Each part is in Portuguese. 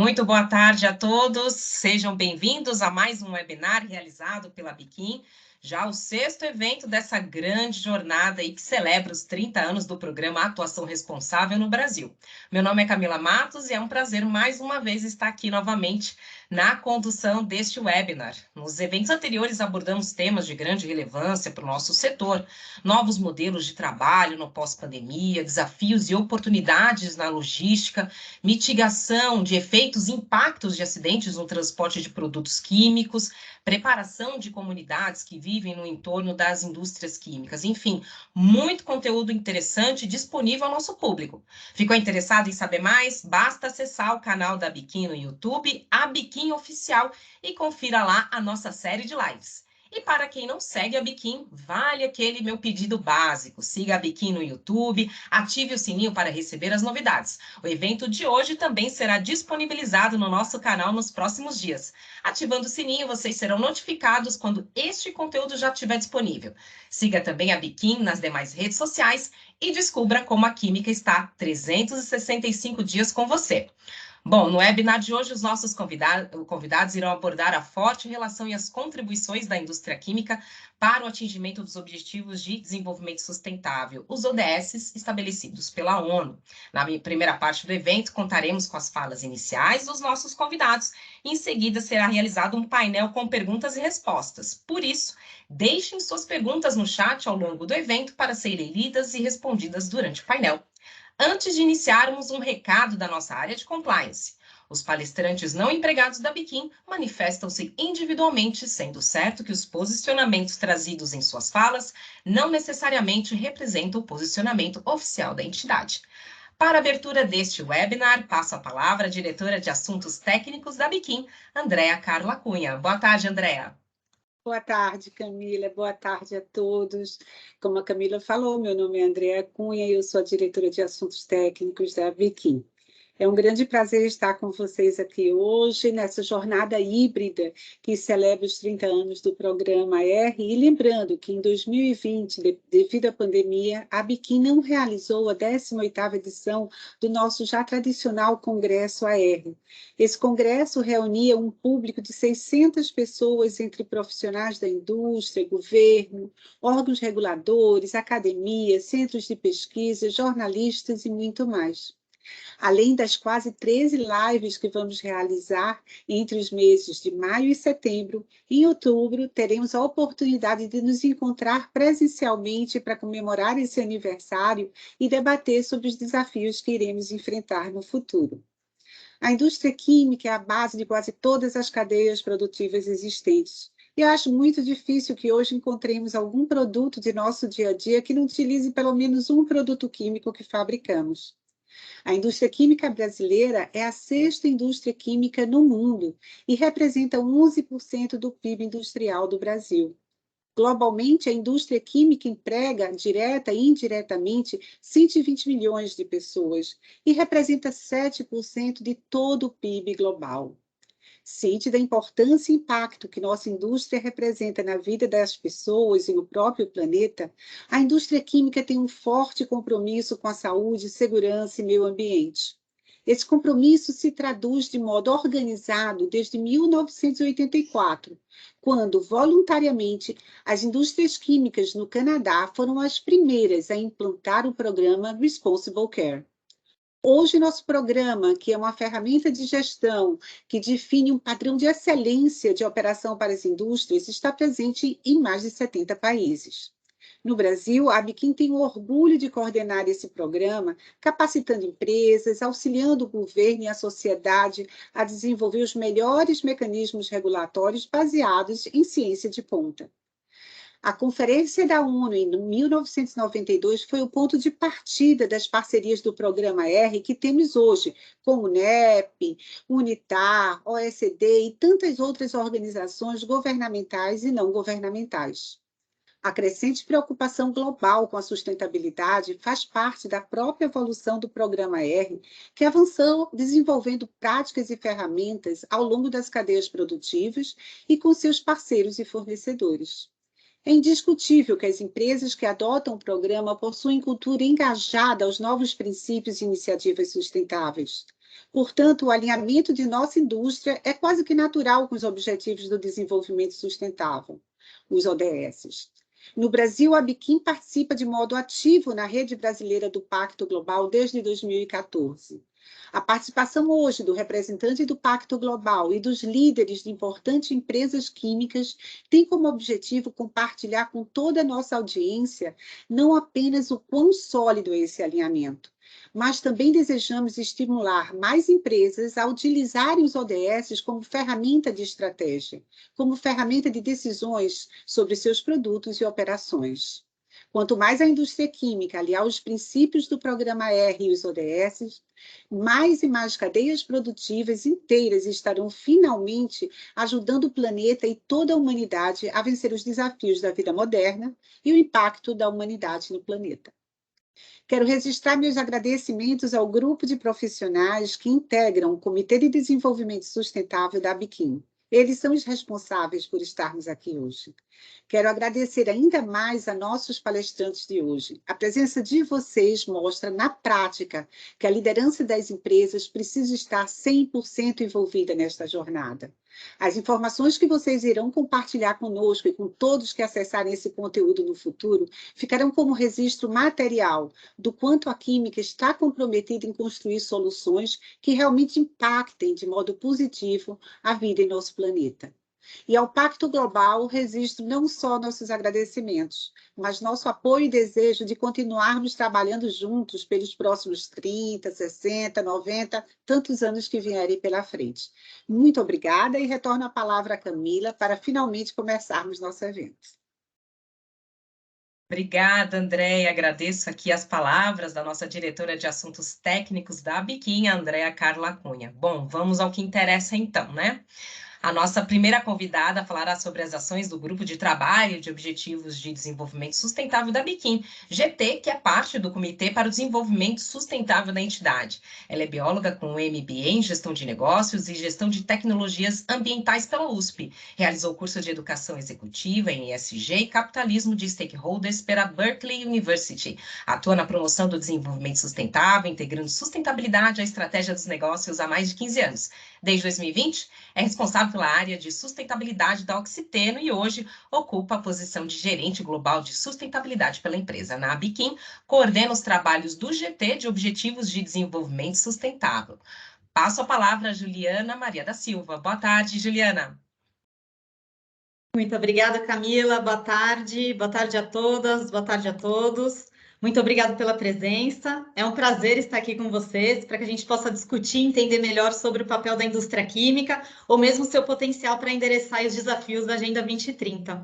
Muito boa tarde a todos, sejam bem-vindos a mais um webinar realizado pela Biquim, já o sexto evento dessa grande jornada aí que celebra os 30 anos do programa Atuação Responsável no Brasil. Meu nome é Camila Matos e é um prazer mais uma vez estar aqui novamente na condução deste webinar. Nos eventos anteriores abordamos temas de grande relevância para o nosso setor, novos modelos de trabalho no pós-pandemia, desafios e oportunidades na logística, mitigação de efeitos e impactos de acidentes no transporte de produtos químicos, preparação de comunidades que vivem no entorno das indústrias químicas. Enfim, muito conteúdo interessante disponível ao nosso público. Ficou interessado em saber mais? Basta acessar o canal da Biquim no YouTube, a Biquim Oficial, e confira lá a nossa série de lives. E para quem não segue a Biquim, vale aquele meu pedido básico. Siga a Biquim no YouTube, ative o sininho para receber as novidades. O evento de hoje também será disponibilizado no nosso canal nos próximos dias. Ativando o sininho, vocês serão notificados quando este conteúdo já estiver disponível. Siga também a Biquim nas demais redes sociais e descubra como a Química está 365 dias com você. Bom, no webinar de hoje, os nossos convidados irão abordar a forte relação e as contribuições da indústria química para o atingimento dos Objetivos de Desenvolvimento Sustentável, os ODS estabelecidos pela ONU. Na primeira parte do evento, contaremos com as falas iniciais dos nossos convidados e, em seguida, será realizado um painel com perguntas e respostas. Por isso, deixem suas perguntas no chat ao longo do evento para serem lidas e respondidas durante o painel. Antes de iniciarmos, um recado da nossa área de compliance. Os palestrantes não empregados da Biquim manifestam-se individualmente, sendo certo que os posicionamentos trazidos em suas falas não necessariamente representam o posicionamento oficial da entidade. Para a abertura deste webinar, passo a palavra à diretora de Assuntos Técnicos da Biquim, Andréa Carla Cunha. Boa tarde, Andréa. Boa tarde, Camila. Boa tarde a todos. Como a Camila falou, meu nome é Andréa Cunha e eu sou a diretora de Assuntos Técnicos da Biquim. É um grande prazer estar com vocês aqui hoje, nessa jornada híbrida que celebra os 30 anos do programa R. E lembrando que em 2020, devido à pandemia, a Biquim não realizou a 18ª edição do nosso já tradicional Congresso AR. Esse congresso reunia um público de 600 pessoas entre profissionais da indústria, governo, órgãos reguladores, academias, centros de pesquisa, jornalistas e muito mais. Além das quase 13 lives que vamos realizar entre os meses de maio e setembro, em outubro teremos a oportunidade de nos encontrar presencialmente para comemorar esse aniversário e debater sobre os desafios que iremos enfrentar no futuro. A indústria química é a base de quase todas as cadeias produtivas existentes. E eu acho muito difícil que hoje encontremos algum produto de nosso dia a dia que não utilize pelo menos um produto químico que fabricamos. A indústria química brasileira é a 6ª indústria química no mundo e representa 11% do PIB industrial do Brasil. Globalmente, a indústria química emprega, direta e indiretamente, 120 milhões de pessoas e representa 7% de todo o PIB global. Ciente da importância e impacto que nossa indústria representa na vida das pessoas e no próprio planeta, a indústria química tem um forte compromisso com a saúde, segurança e meio ambiente. Esse compromisso se traduz de modo organizado desde 1984, quando, voluntariamente, as indústrias químicas no Canadá foram as primeiras a implantar o programa Responsible Care. Hoje, nosso programa, que é uma ferramenta de gestão que define um padrão de excelência de operação para as indústrias, está presente em mais de 70 países. No Brasil, a Biquim tem o orgulho de coordenar esse programa, capacitando empresas, auxiliando o governo e a sociedade a desenvolver os melhores mecanismos regulatórios baseados em ciência de ponta. A Conferência da ONU, em 1992, foi o ponto de partida das parcerias do Programa R que temos hoje, como o NEP, UNITAR, OECD e tantas outras organizações governamentais e não governamentais. A crescente preocupação global com a sustentabilidade faz parte da própria evolução do Programa R, que avançou desenvolvendo práticas e ferramentas ao longo das cadeias produtivas e com seus parceiros e fornecedores. É indiscutível que as empresas que adotam o programa possuem cultura engajada aos novos princípios e iniciativas sustentáveis. Portanto, o alinhamento de nossa indústria é quase que natural com os Objetivos do Desenvolvimento Sustentável, os ODS. No Brasil, a Biquim participa de modo ativo na rede brasileira do Pacto Global desde 2014. A participação hoje do representante do Pacto Global e dos líderes de importantes empresas químicas tem como objetivo compartilhar com toda a nossa audiência não apenas o quão sólido é esse alinhamento, mas também desejamos estimular mais empresas a utilizarem os ODS como ferramenta de estratégia, como ferramenta de decisões sobre seus produtos e operações. Quanto mais a indústria química aliar os princípios do Programa R e os ODS, mais e mais cadeias produtivas inteiras estarão finalmente ajudando o planeta e toda a humanidade a vencer os desafios da vida moderna e o impacto da humanidade no planeta. Quero registrar meus agradecimentos ao grupo de profissionais que integram o Comitê de Desenvolvimento Sustentável da Biquim. Eles são os responsáveis por estarmos aqui hoje. Quero agradecer ainda mais a nossos palestrantes de hoje. A presença de vocês mostra, na prática, que a liderança das empresas precisa estar 100% envolvida nesta jornada. As informações que vocês irão compartilhar conosco e com todos que acessarem esse conteúdo no futuro ficarão como registro material do quanto a química está comprometida em construir soluções que realmente impactem de modo positivo a vida em nosso planeta. E ao Pacto Global registro não só nossos agradecimentos, mas nosso apoio e desejo de continuarmos trabalhando juntos pelos próximos 30, 60, 90, tantos anos que vierem pela frente. Muito obrigada e retorno a palavra a Camila para finalmente começarmos nosso evento. Obrigada, Andréia. Agradeço aqui as palavras da nossa diretora de Assuntos Técnicos da Biquim, a Andréia Carla Cunha. Bom, vamos ao que interessa então, né? A nossa primeira convidada falará sobre as ações do Grupo de Trabalho de Objetivos de Desenvolvimento Sustentável da Biquim, GT, que é parte do Comitê para o Desenvolvimento Sustentável da entidade. Ela é bióloga com MBA em Gestão de Negócios e Gestão de Tecnologias Ambientais pela USP. Realizou curso de Educação Executiva em ESG e Capitalismo de Stakeholders pela Berkeley University. Atua na promoção do desenvolvimento sustentável, integrando sustentabilidade à estratégia dos negócios há mais de 15 anos. Desde 2020, é responsável pela área de sustentabilidade da Oxiteno e hoje ocupa a posição de gerente global de sustentabilidade pela empresa. Na Biquim, coordena os trabalhos do GT de Objetivos de Desenvolvimento Sustentável. Passo a palavra a Juliana Maria da Silva. Boa tarde, Juliana. Muito obrigada, Camila. Boa tarde a todas, boa tarde a todos. Muito obrigada pela presença. É um prazer estar aqui com vocês para que a gente possa discutir e entender melhor sobre o papel da indústria química ou mesmo seu potencial para endereçar os desafios da Agenda 2030.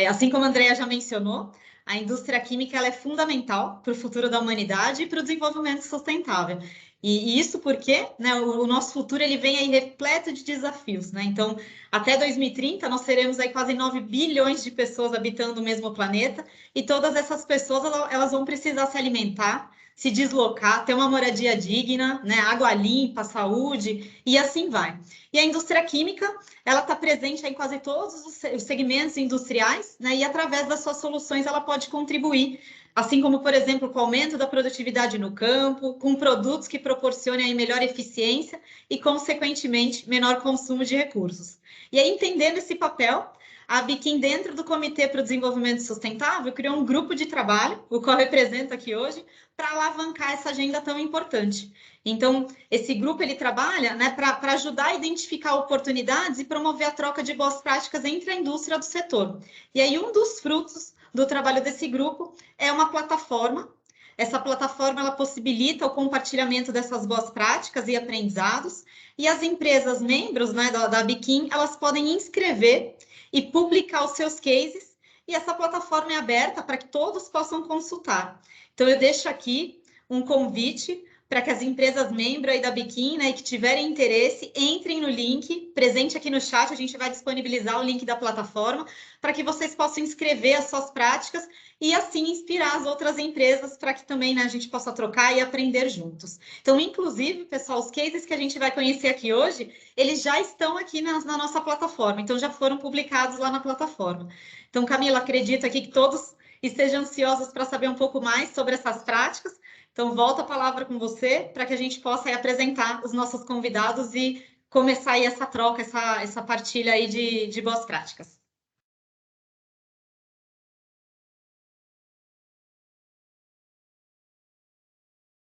Assim como a Andréia já mencionou, a indústria química ela é fundamental para o futuro da humanidade e para o desenvolvimento sustentável. E isso porque, né, o nosso futuro ele vem aí repleto de desafios, né? Então, até 2030, nós teremos aí quase 9 bilhões de pessoas habitando o mesmo planeta e todas essas pessoas elas vão precisar se alimentar, se deslocar, ter uma moradia digna, né, água limpa, saúde e assim vai. E a indústria química, ela está presente em quase todos os segmentos industriais, né, e através das suas soluções ela pode contribuir, assim como, por exemplo, com o aumento da produtividade no campo, com produtos que proporcionem aí melhor eficiência e, consequentemente, menor consumo de recursos. E aí, entendendo esse papel, a Biquim, dentro do Comitê para o Desenvolvimento Sustentável, criou um grupo de trabalho, o qual eu represento aqui hoje, para alavancar essa agenda tão importante. Então, esse grupo ele trabalha, né, para ajudar a identificar oportunidades e promover a troca de boas práticas entre a indústria do setor. E aí, um dos frutos do trabalho desse grupo é uma plataforma. Essa plataforma ela possibilita o compartilhamento dessas boas práticas e aprendizados, e as empresas membros, né, da Biquim, elas podem inscrever e publicar os seus cases, e essa plataforma é aberta para que todos possam consultar. Então, eu deixo aqui um convite para que as empresas membros aí da Biquim, né, que tiverem interesse, entrem no link, presente aqui no chat, a gente vai disponibilizar o link da plataforma, para que vocês possam inscrever as suas práticas e assim inspirar as outras empresas para que também, né, a gente possa trocar e aprender juntos. Então, inclusive, pessoal, os cases que a gente vai conhecer aqui hoje, eles já estão aqui na nossa plataforma, então já foram publicados lá na plataforma. Então, Camila, acredito aqui que todos estejam ansiosos para saber um pouco mais sobre essas práticas. Então, volta a palavra com você para que a gente possa aí apresentar os nossos convidados e começar aí essa troca, essa partilha aí de boas práticas.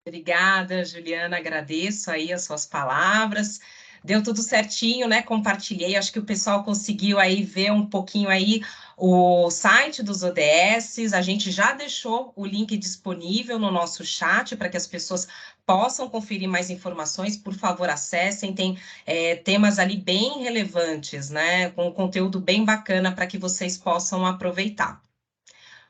Obrigada, Juliana, agradeço aí as suas palavras. Deu tudo certinho, né? Compartilhei, acho que o pessoal conseguiu aí ver um pouquinho aí o site dos ODS. A gente já deixou o link disponível no nosso chat para que as pessoas possam conferir mais informações. Por favor, acessem, tem temas ali bem relevantes, né? Com conteúdo bem bacana para que vocês possam aproveitar.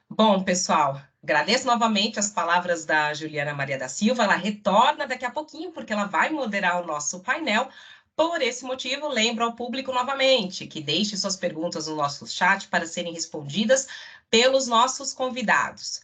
Bom, pessoal, agradeço novamente as palavras da Juliana Maria da Silva. Ela retorna daqui a pouquinho, porque ela vai moderar o nosso painel. Por esse motivo, lembro ao público novamente que deixe suas perguntas no nosso chat para serem respondidas pelos nossos convidados.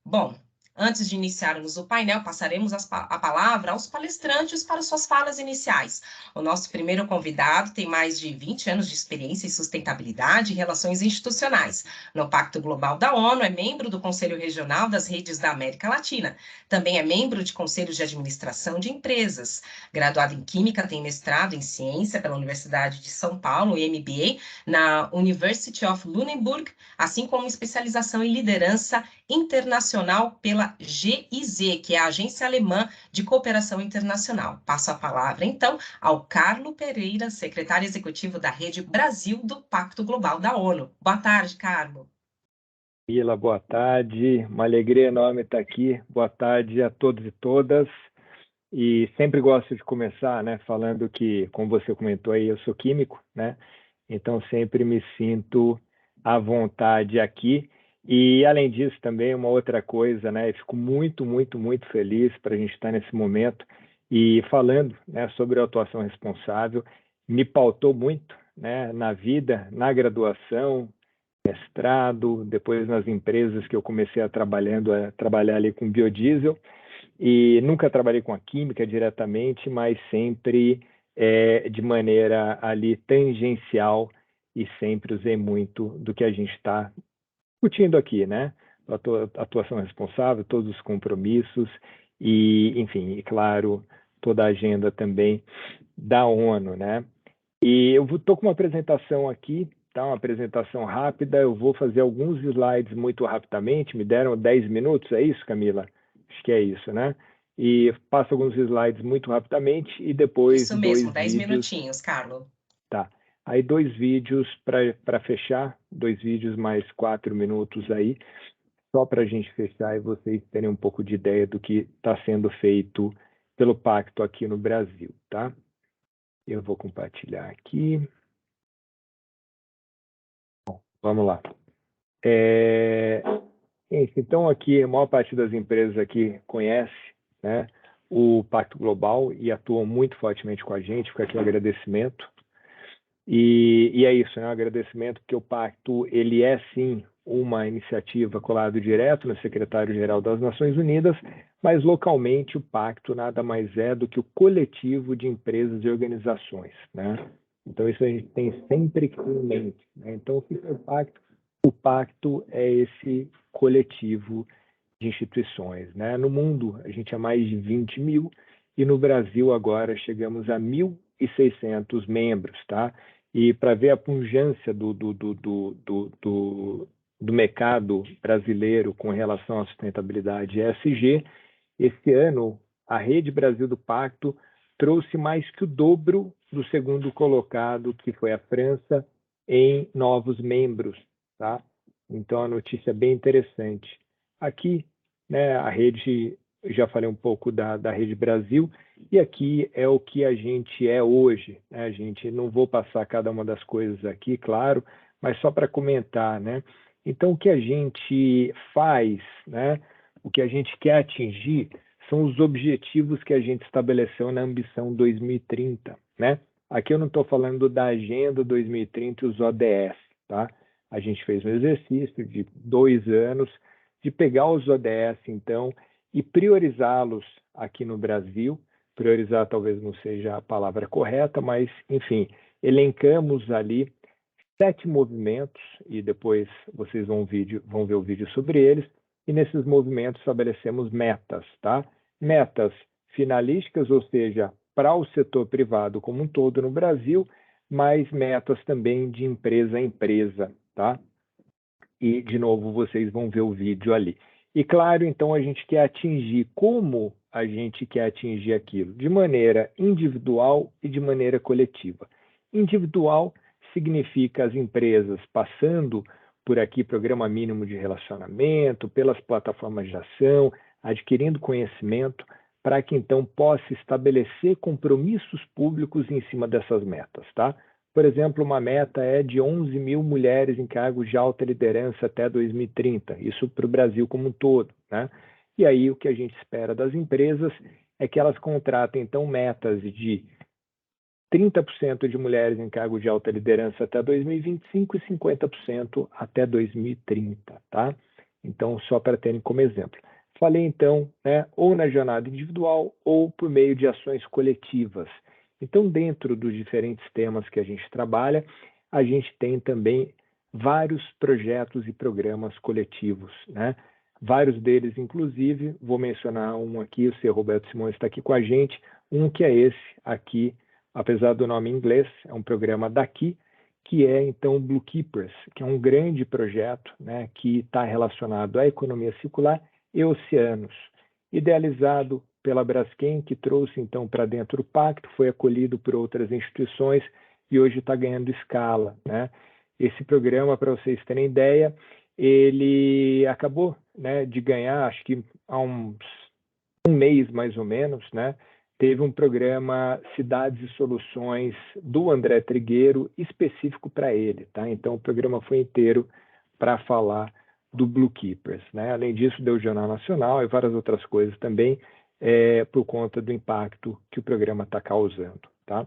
Bom, antes de iniciarmos o painel, passaremos a palavra aos palestrantes para suas falas iniciais. O nosso primeiro convidado tem mais de 20 anos de experiência em sustentabilidade e relações institucionais. No Pacto Global da ONU, é membro do Conselho Regional das Redes da América Latina. Também é membro de conselhos de administração de empresas. Graduado em Química, tem mestrado em Ciência pela Universidade de São Paulo e MBA na University of Lunenburg, assim como especialização em liderança internacional pela GIZ, que é a Agência Alemã de Cooperação Internacional. Passo a palavra, então, ao Carlo Pereira, secretário executivo da Rede Brasil do Pacto Global da ONU. Boa tarde, Carlo. Mila, boa tarde. Uma alegria enorme estar aqui. Boa tarde a todos e todas. E sempre gosto de começar, né, falando que, como você comentou aí, eu sou químico, né? Então sempre me sinto à vontade aqui. E, além disso, também uma outra coisa, né? Eu fico muito, muito, muito feliz para a gente estar nesse momento e falando, né, sobre a atuação responsável. Me pautou muito, né, na vida, na graduação, mestrado, depois nas empresas que eu comecei a trabalhar ali com biodiesel. E nunca trabalhei com a química diretamente, mas sempre de maneira ali tangencial e sempre usei muito do que a gente está discutindo aqui, né? Atuação responsável, todos os compromissos e, enfim, e claro, toda a agenda também da ONU, né? E eu estou com uma apresentação aqui, tá? Uma apresentação rápida, eu vou fazer alguns slides muito rapidamente, me deram 10 minutos, é isso, Camila? Acho que é isso, né? E passo alguns slides muito rapidamente e depois isso mesmo, 10 vídeos. Minutinhos, Carlo. Tá. Aí 2 vídeos para fechar, 2 vídeos mais 4 minutos aí, só para a gente fechar e vocês terem um pouco de ideia do que está sendo feito pelo Pacto aqui no Brasil, tá? Eu vou compartilhar aqui. Bom, vamos lá. Então, aqui, a maior parte das empresas aqui conhece, né, o Pacto Global e atuam muito fortemente com a gente, fica aqui o agradecimento. E é isso, né, um agradecimento porque o Pacto, ele é sim uma iniciativa colado direto no secretário-geral das Nações Unidas, mas localmente o Pacto nada mais é do que o coletivo de empresas e organizações, né? Então isso a gente tem sempre que ter em mente, né? Então o que é o Pacto? O Pacto é esse coletivo de instituições, né? No mundo a gente é mais de 20 mil e no Brasil agora chegamos a 1.600 membros, tá? E para ver a pujança do mercado brasileiro com relação à sustentabilidade ESG, esse ano a Rede Brasil do Pacto trouxe mais que o dobro do segundo colocado, que foi a França, em novos membros, tá? Então a notícia é bem interessante. Aqui, né, a rede, já falei um pouco da Rede Brasil, e aqui é o que a gente é hoje, né? A gente não vou passar cada uma das coisas aqui, claro, mas só para comentar, né? Então o que a gente faz, né? O que a gente quer atingir são os objetivos que a gente estabeleceu na Ambição 2030, né? Aqui eu não estou falando da Agenda 2030 e os ODS, tá? A gente fez um exercício de 2 anos de pegar os ODS, então, e priorizá-los aqui no Brasil. Priorizar talvez não seja a palavra correta, mas, enfim, elencamos ali 7 movimentos, e depois vocês vão ver o vídeo sobre eles, e nesses movimentos estabelecemos metas, tá? Metas finalísticas, ou seja, para o setor privado como um todo no Brasil, mas metas também de empresa a empresa, tá? E, de novo, vocês vão ver o vídeo ali. E, claro, então, a gente quer atingir, como a gente quer atingir aquilo? De maneira individual e de maneira coletiva. Individual significa as empresas passando por aqui, programa mínimo de relacionamento, pelas plataformas de ação, adquirindo conhecimento, para que, então, possa estabelecer compromissos públicos em cima dessas metas, tá? Por exemplo, uma meta é de 11 mil mulheres em cargos de alta liderança até 2030, isso para o Brasil como um todo, né? E aí o que a gente espera das empresas é que elas contratem, então, metas de 30% de mulheres em cargos de alta liderança até 2025 e 50% até 2030, tá? Então, só para terem como exemplo. Falei, então, né, ou na jornada individual ou por meio de ações coletivas. Então, dentro dos diferentes temas que a gente trabalha, a gente tem também vários projetos e programas coletivos, né? Vários deles, inclusive, vou mencionar um aqui, o Sr. Roberto Simões está aqui com a gente, um que é esse aqui, apesar do nome em inglês, é um programa daqui, que é, então, o Blue Keepers, que é um grande projeto, né, que está relacionado à economia circular e oceanos, idealizado pela Braskem, que trouxe, então, para dentro o pacto, foi acolhido por outras instituições e hoje está ganhando escala, né? Esse programa, para vocês terem ideia, ele acabou, né, de ganhar, acho que há um mês mais ou menos, né? Teve um programa Cidades e Soluções do André Trigueiro específico para ele, tá? Então o programa foi inteiro para falar do Blue Keepers, né? Além disso, deu o Jornal Nacional e várias outras coisas também, por conta do impacto que o programa está causando, tá?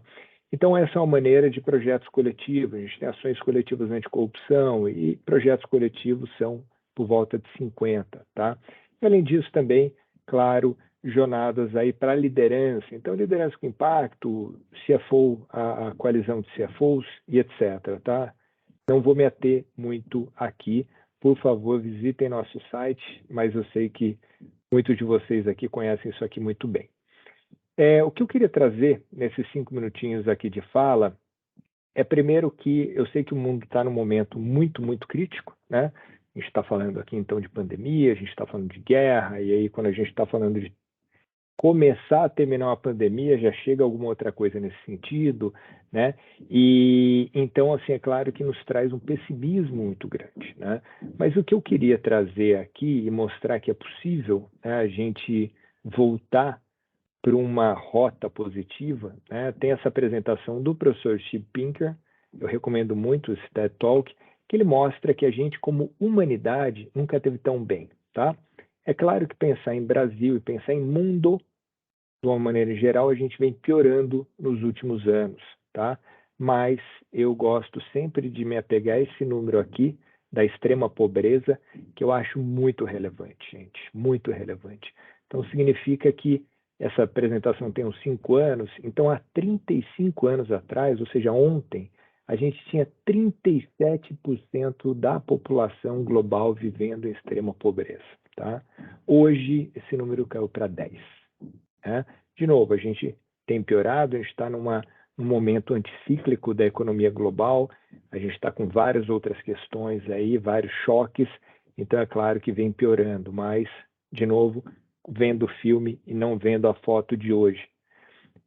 Então essa é uma maneira de projetos coletivos, a gente tem ações coletivas anticorrupção e projetos coletivos são por volta de 50, tá? E, além disso também, claro, jornadas aí para liderança, então liderança com impacto, CFO, a coalizão de CFOs e etc, tá? Não vou me ater muito aqui, por favor, visitem nosso site, mas eu sei que muitos de vocês aqui conhecem isso aqui muito bem. O que eu queria trazer nesses 5 minutinhos aqui de fala é, primeiro, que eu sei que o mundo está num momento muito, muito crítico, né? A gente está falando aqui, então, de pandemia, a gente está falando de guerra, e aí quando a gente está falando de começar a terminar uma pandemia, já chega alguma outra coisa nesse sentido, né? E então, assim, é claro que nos traz um pessimismo muito grande, né? Mas o que eu queria trazer aqui e mostrar que é possível, né, a gente voltar para uma rota positiva, né? Tem essa apresentação do professor Steve Pinker, eu recomendo muito esse TED Talk, que ele mostra que a gente, como humanidade, nunca esteve tão bem, tá? É claro que pensar em Brasil e pensar em mundo, de uma maneira geral, a gente vem piorando nos últimos anos, tá? Mas eu gosto sempre de me apegar a esse número aqui, da extrema pobreza, que eu acho muito relevante, gente, muito relevante. Então, significa que essa apresentação tem uns 5 anos, então há 35 anos atrás, ou seja, ontem, a gente tinha 37% da população global vivendo em extrema pobreza, tá? Hoje, esse número caiu para 10%. Né? De novo, a gente tem piorado, a gente está num momento anticíclico da economia global, a gente está com várias outras questões aí, vários choques, então é claro que vem piorando, mas, de novo, vendo o filme e não vendo a foto de hoje.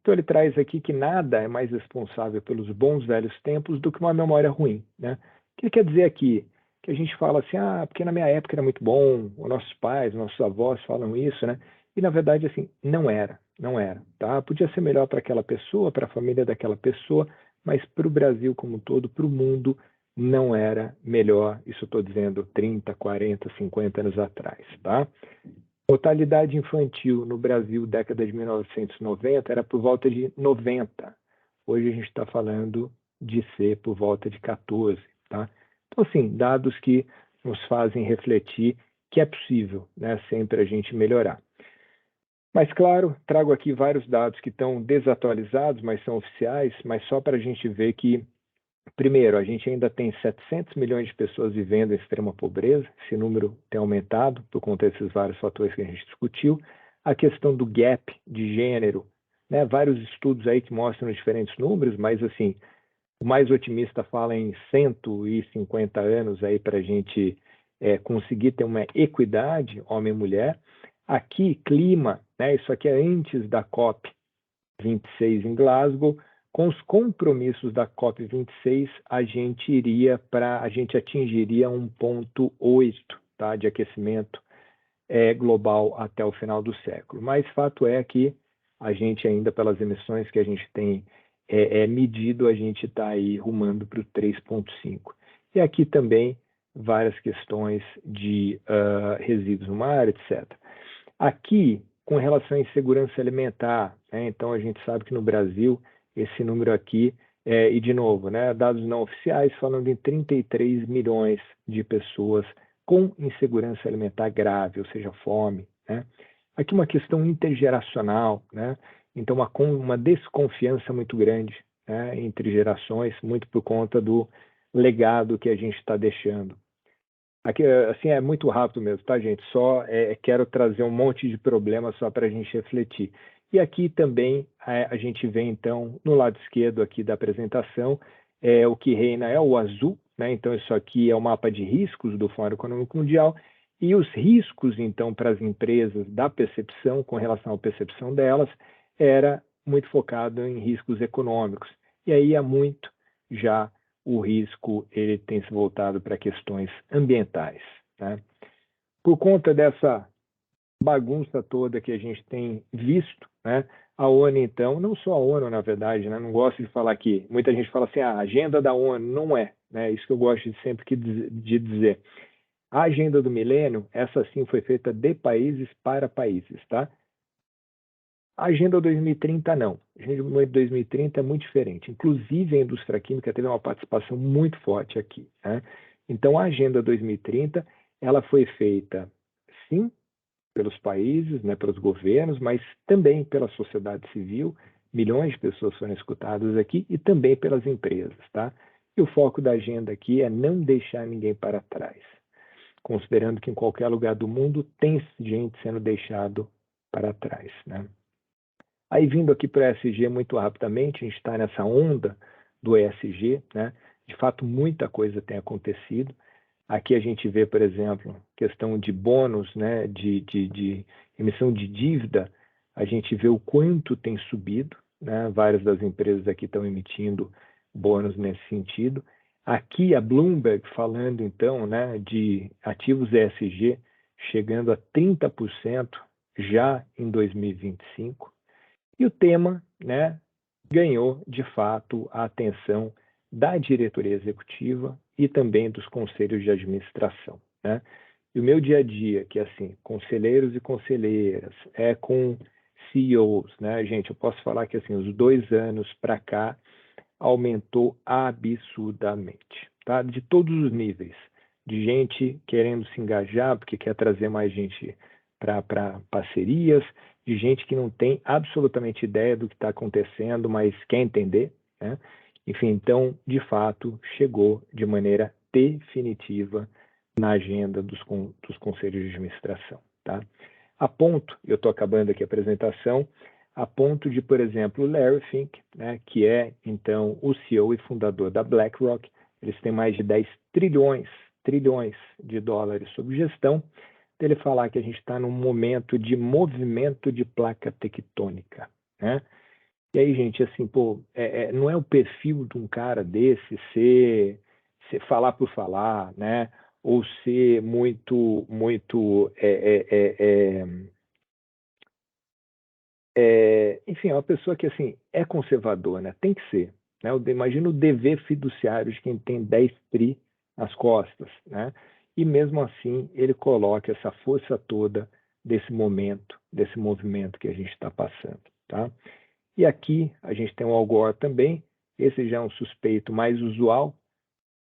Então ele traz aqui que nada é mais responsável pelos bons velhos tempos do que uma memória ruim, né? O que ele quer dizer aqui? Que a gente fala assim, porque na minha época era muito bom, os nossos pais, nossos avós falam isso, né? E na verdade, assim, não era, tá? Podia ser melhor para aquela pessoa, para a família daquela pessoa, mas para o Brasil como um todo, para o mundo, não era melhor, isso eu estou dizendo 30, 40, 50 anos atrás, tá? Mortalidade infantil no Brasil, década de 1990, era por volta de 90. Hoje a gente está falando de ser por volta de 14, tá? Então, assim, dados que nos fazem refletir que é possível, né, sempre a gente melhorar. Mas, claro, trago aqui vários dados que estão desatualizados, mas são oficiais, mas só para a gente ver que primeiro, a gente ainda tem 700 milhões de pessoas vivendo em extrema pobreza, esse número tem aumentado por conta desses vários fatores que a gente discutiu. A questão do gap de gênero, né? Vários estudos aí que mostram diferentes números, mas assim, o mais otimista fala em 150 anos aí para a gente conseguir ter uma equidade homem e mulher. Aqui, clima, né? Isso aqui é antes da COP26 em Glasgow. Com os compromissos da COP26, a gente atingiria 1,8, tá, de aquecimento global até o final do século. Mas fato é que a gente ainda, pelas emissões que a gente tem medido, a gente está aí rumando para o 3,5. E aqui também várias questões de resíduos no mar, etc. Aqui, com relação à insegurança alimentar, né, então a gente sabe que no Brasil, esse número aqui, e de novo, né, dados não oficiais, falando em 33 milhões de pessoas com insegurança alimentar grave, ou seja, fome, né? Aqui uma questão intergeracional, né? Então uma desconfiança muito grande, né, entre gerações, muito por conta do legado que a gente está deixando. Aqui, assim, é muito rápido mesmo, tá, gente? Só quero trazer um monte de problemas só para a gente refletir. E aqui também a gente vê, então, no lado esquerdo aqui da apresentação, o que reina é o azul, né? Então, isso aqui é o mapa de riscos do Fórum Econômico Mundial, e os riscos, então, para as empresas da percepção, com relação à percepção delas, era muito focado em riscos econômicos. E aí há muito já o risco ele tem se voltado para questões ambientais, né? Por conta dessa bagunça toda que a gente tem visto, né? A ONU, então, não só a ONU, na verdade, né? Não gosto de falar que muita gente fala assim, a agenda da ONU não é, né? Isso que eu gosto de sempre de dizer. A agenda do milênio, essa sim foi feita de países para países, tá? A Agenda 2030 não. A Agenda 2030 é muito diferente. Inclusive, a indústria química teve uma participação muito forte aqui, né? Então, a Agenda 2030, ela foi feita, sim, pelos países, né, pelos governos, mas também pela sociedade civil. Milhões de pessoas foram escutadas aqui e também pelas empresas, tá? E o foco da agenda aqui é não deixar ninguém para trás, considerando que em qualquer lugar do mundo tem gente sendo deixado para trás, né? Aí, vindo aqui para o ESG muito rapidamente, a gente está nessa onda do ESG, né? De fato, muita coisa tem acontecido. Aqui a gente vê, por exemplo, questão de bônus, né? De emissão de dívida, a gente vê o quanto tem subido, né? Várias das empresas aqui estão emitindo bônus nesse sentido. Aqui a Bloomberg falando, então, né, de ativos ESG chegando a 30% já em 2025. E o tema, né, ganhou, de fato, a atenção da diretoria executiva e também dos conselhos de administração, né? E o meu dia a dia, que é assim, conselheiros e conselheiras, com CEOs, né, gente, eu posso falar que assim, os 2 anos para cá aumentou absurdamente, tá? De todos os níveis, de gente querendo se engajar porque quer trazer mais gente para parcerias, de gente que não tem absolutamente ideia do que está acontecendo, mas quer entender, né? Enfim, então, de fato, chegou de maneira definitiva na agenda dos conselhos de administração, tá? A ponto, eu estou acabando aqui a apresentação, a ponto de, por exemplo, o Larry Fink, né, que é, então, o CEO e fundador da BlackRock, eles têm mais de 10 trilhões de dólares sob gestão, ele falar que a gente está num momento de movimento de placa tectônica, né? E aí, gente, assim, pô, não é o perfil de um cara desse ser falar por falar, né? Ou ser muito enfim, é uma pessoa que, assim, é conservadora, né? Tem que ser, né? Imagina o dever fiduciário de quem tem 10 tri nas costas, né? E mesmo assim, ele coloca essa força toda desse momento, desse movimento que a gente está passando, tá? E aqui a gente tem o Al Gore também, esse já é um suspeito mais usual,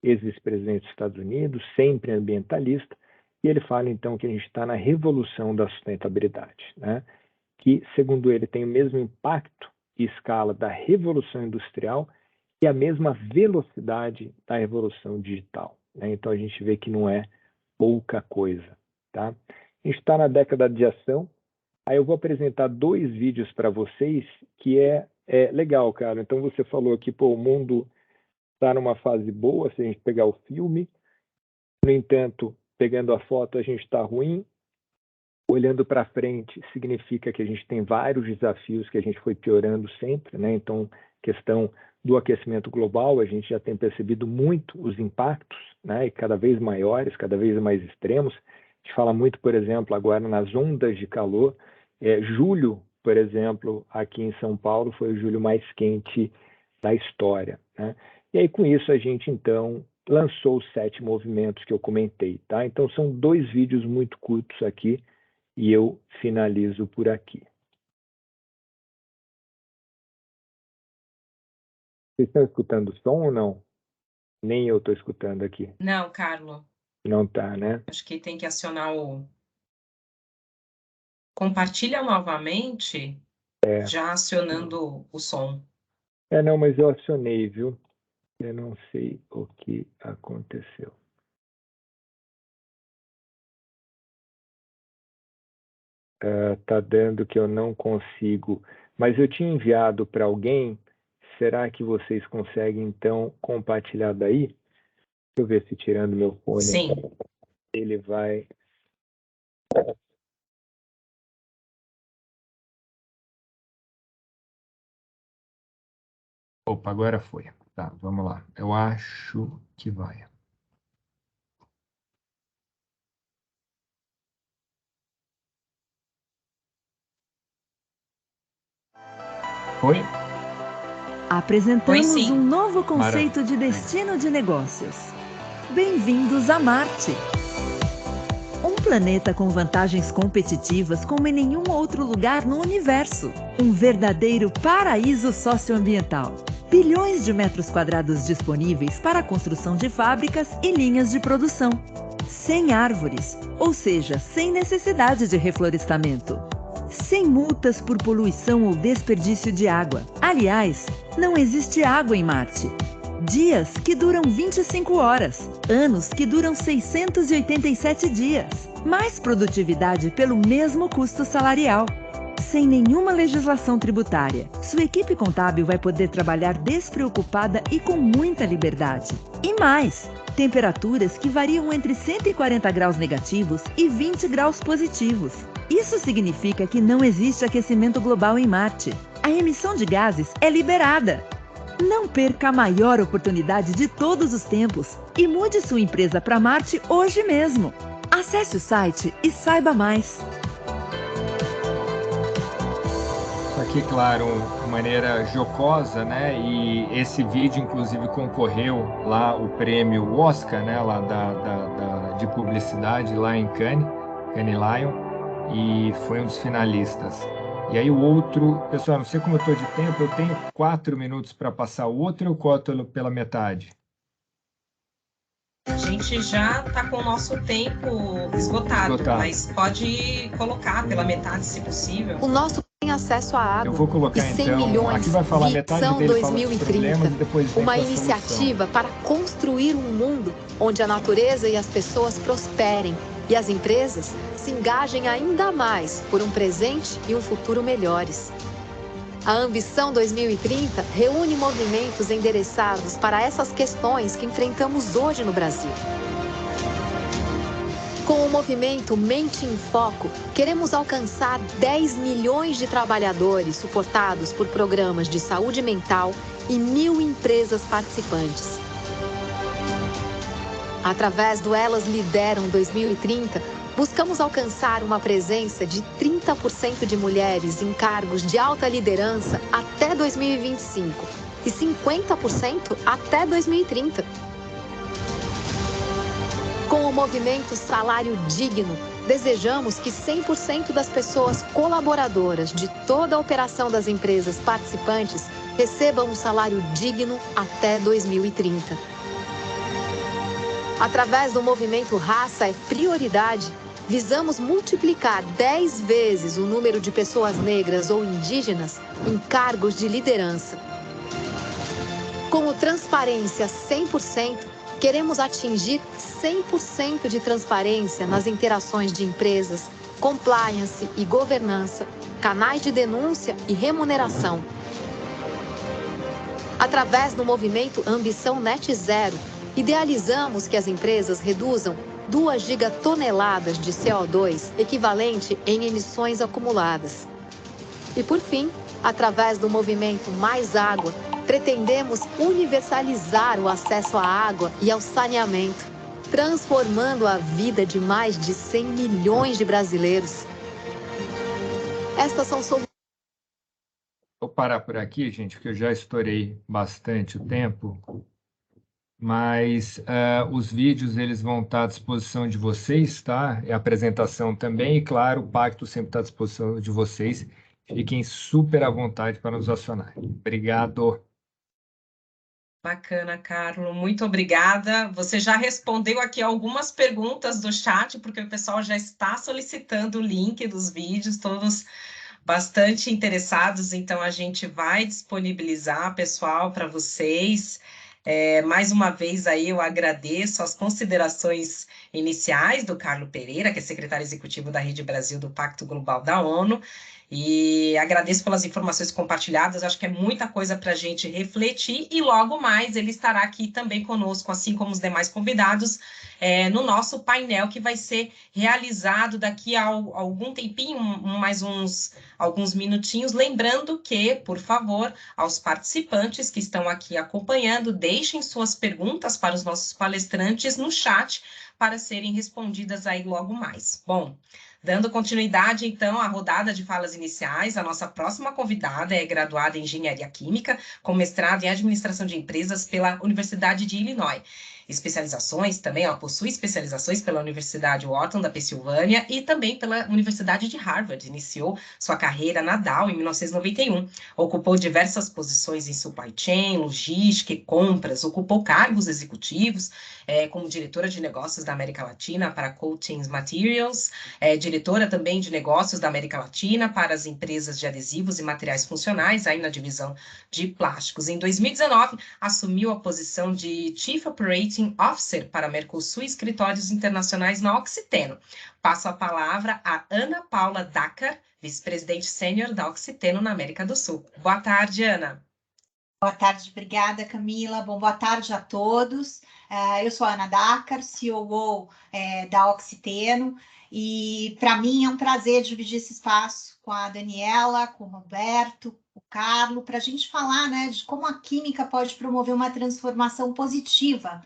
ex-vice-presidente dos Estados Unidos, sempre ambientalista, e ele fala então que a gente está na revolução da sustentabilidade, né? Que, segundo ele, tem o mesmo impacto e escala da Revolução Industrial e a mesma velocidade da revolução digital, né? Então a gente vê que não é pouca coisa, tá? A gente está na década de ação. Aí eu vou apresentar 2 vídeos para vocês que é legal, cara. Então você falou que o mundo está numa fase boa, se a gente pegar o filme. No entanto, pegando a foto, a gente está ruim. Olhando para frente, significa que a gente tem vários desafios que a gente foi piorando sempre, né? Então, questão do aquecimento global, a gente já tem percebido muito os impactos, né? E cada vez maiores, cada vez mais extremos. A gente fala muito, por exemplo, agora nas ondas de calor. Julho, por exemplo, aqui em São Paulo, foi o julho mais quente da história, né? E aí, com isso, a gente, então, lançou os 7 movimentos que eu comentei, tá? Então, são 2 vídeos muito curtos aqui, e eu finalizo por aqui. Vocês estão escutando o som ou não? Nem eu estou escutando aqui. Não, Carlo. Não tá, né? Acho que tem que acionar o... Compartilha novamente, já acionando o som. Não, mas eu acionei, viu? Eu não sei o que aconteceu. Tá dando que eu não consigo, mas eu tinha enviado para alguém. Será que vocês conseguem, então, compartilhar daí? Deixa eu ver se tirando meu fone. Sim. Ele vai... Opa, agora foi. Tá, vamos lá. Eu acho que vai. Foi? Apresentamos Foi, sim. um novo conceito de destino de negócios. Bem-vindos a Marte. Um planeta com vantagens competitivas como em nenhum outro lugar no universo. Um verdadeiro paraíso socioambiental. Bilhões de metros quadrados disponíveis para a construção de fábricas e linhas de produção. Sem árvores, ou seja, sem necessidade de reflorestamento. Sem multas por poluição ou desperdício de água. Aliás, não existe água em Marte. Dias que duram 25 horas. Anos que duram 687 dias. Mais produtividade pelo mesmo custo salarial. Sem nenhuma legislação tributária. Sua equipe contábil vai poder trabalhar despreocupada e com muita liberdade. E mais, temperaturas que variam entre 140 graus negativos e 20 graus positivos. Isso significa que não existe aquecimento global em Marte. A emissão de gases é liberada. Não perca a maior oportunidade de todos os tempos e mude sua empresa para Marte hoje mesmo. Acesse o site e saiba mais. Aqui, claro, de maneira jocosa, né? E esse vídeo, inclusive, concorreu lá o prêmio Oscar, né? Lá de publicidade lá em Cannes Lion, e foi um dos finalistas. E aí o outro, pessoal, não sei como eu estou de tempo, eu tenho 4 minutos para passar o outro, eu corto pela metade. A gente já está com o nosso tempo esgotado, mas pode colocar pela metade, se possível. O nosso tem acesso à água. Eu vou colocar, e 100 então, milhões aqui vai falar metade Visão dele, 2030, fala dos depois uma iniciativa para construir um mundo onde a natureza e as pessoas prosperem e as empresas se engajem ainda mais por um presente e um futuro melhores. A Ambição 2030 reúne movimentos endereçados para essas questões que enfrentamos hoje no Brasil. Com o movimento Mente em Foco, queremos alcançar 10 milhões de trabalhadores suportados por programas de saúde mental e 1.000 empresas participantes. Através do Elas Lideram 2030, buscamos alcançar uma presença de 30% de mulheres em cargos de alta liderança até 2025 e 50% até 2030. Com o movimento Salário Digno, desejamos que 100% das pessoas colaboradoras de toda a operação das empresas participantes recebam um salário digno até 2030. Através do movimento Raça é Prioridade, visamos multiplicar 10 vezes o número de pessoas negras ou indígenas em cargos de liderança. Com o Transparência 100%, queremos atingir 100% de transparência nas interações de empresas, compliance e governança, canais de denúncia e remuneração. Através do movimento Ambição Net Zero, idealizamos que as empresas reduzam 2 gigatoneladas de CO2, equivalente em emissões acumuladas. E por fim, através do movimento Mais Água, pretendemos universalizar o acesso à água e ao saneamento, transformando a vida de mais de 100 milhões de brasileiros. Estas são soluções. Vou parar por aqui, gente, porque eu já estourei bastante o tempo, mas os vídeos eles vão estar à disposição de vocês, tá? A apresentação também, e claro, o Pacto sempre está à disposição de vocês. Fiquem super à vontade para nos acionar. Obrigado. Bacana, Carlo. Muito obrigada. Você já respondeu aqui algumas perguntas do chat, porque o pessoal já está solicitando o link dos vídeos, todos bastante interessados, então a gente vai disponibilizar, pessoal, para vocês. Mais uma vez aí eu agradeço as considerações iniciais do Carlo Pereira, que é secretário executivo da Rede Brasil do Pacto Global da ONU, e agradeço pelas informações compartilhadas, acho que é muita coisa para a gente refletir, e logo mais ele estará aqui também conosco, assim como os demais convidados, no nosso painel que vai ser realizado daqui a algum tempinho, mais alguns minutinhos, lembrando que, por favor, aos participantes que estão aqui acompanhando, deixem suas perguntas para os nossos palestrantes no chat para serem respondidas aí logo mais. Bom, dando continuidade, então, à rodada de falas iniciais, a nossa próxima convidada é graduada em Engenharia Química, com mestrado em Administração de Empresas pela Universidade de Illinois. Ela possui especializações pela Universidade Wharton da Pensilvânia e também pela Universidade de Harvard. Iniciou sua carreira na Dow em 1991. Ocupou diversas posições em supply chain, logística e compras. Ocupou cargos executivos, como diretora de negócios da América Latina para Coatings Materials, diretora também de negócios da América Latina para as empresas de adesivos e materiais funcionais, aí na divisão de plásticos. Em 2019, assumiu a posição de Chief Operating Officer para Mercosul e escritórios internacionais na Oxiteno. Passo a palavra a Ana Paula Dacar, vice-presidente sênior da Oxiteno na América do Sul. Boa tarde, Ana. Boa tarde, obrigada, Camila. Bom, boa tarde a todos. Eu sou a Ana Dacar, COO da Oxiteno, e para mim é um prazer dividir esse espaço com a Daniela, com o Roberto, o Carlo, para a gente falar, né, de como a química pode promover uma transformação positiva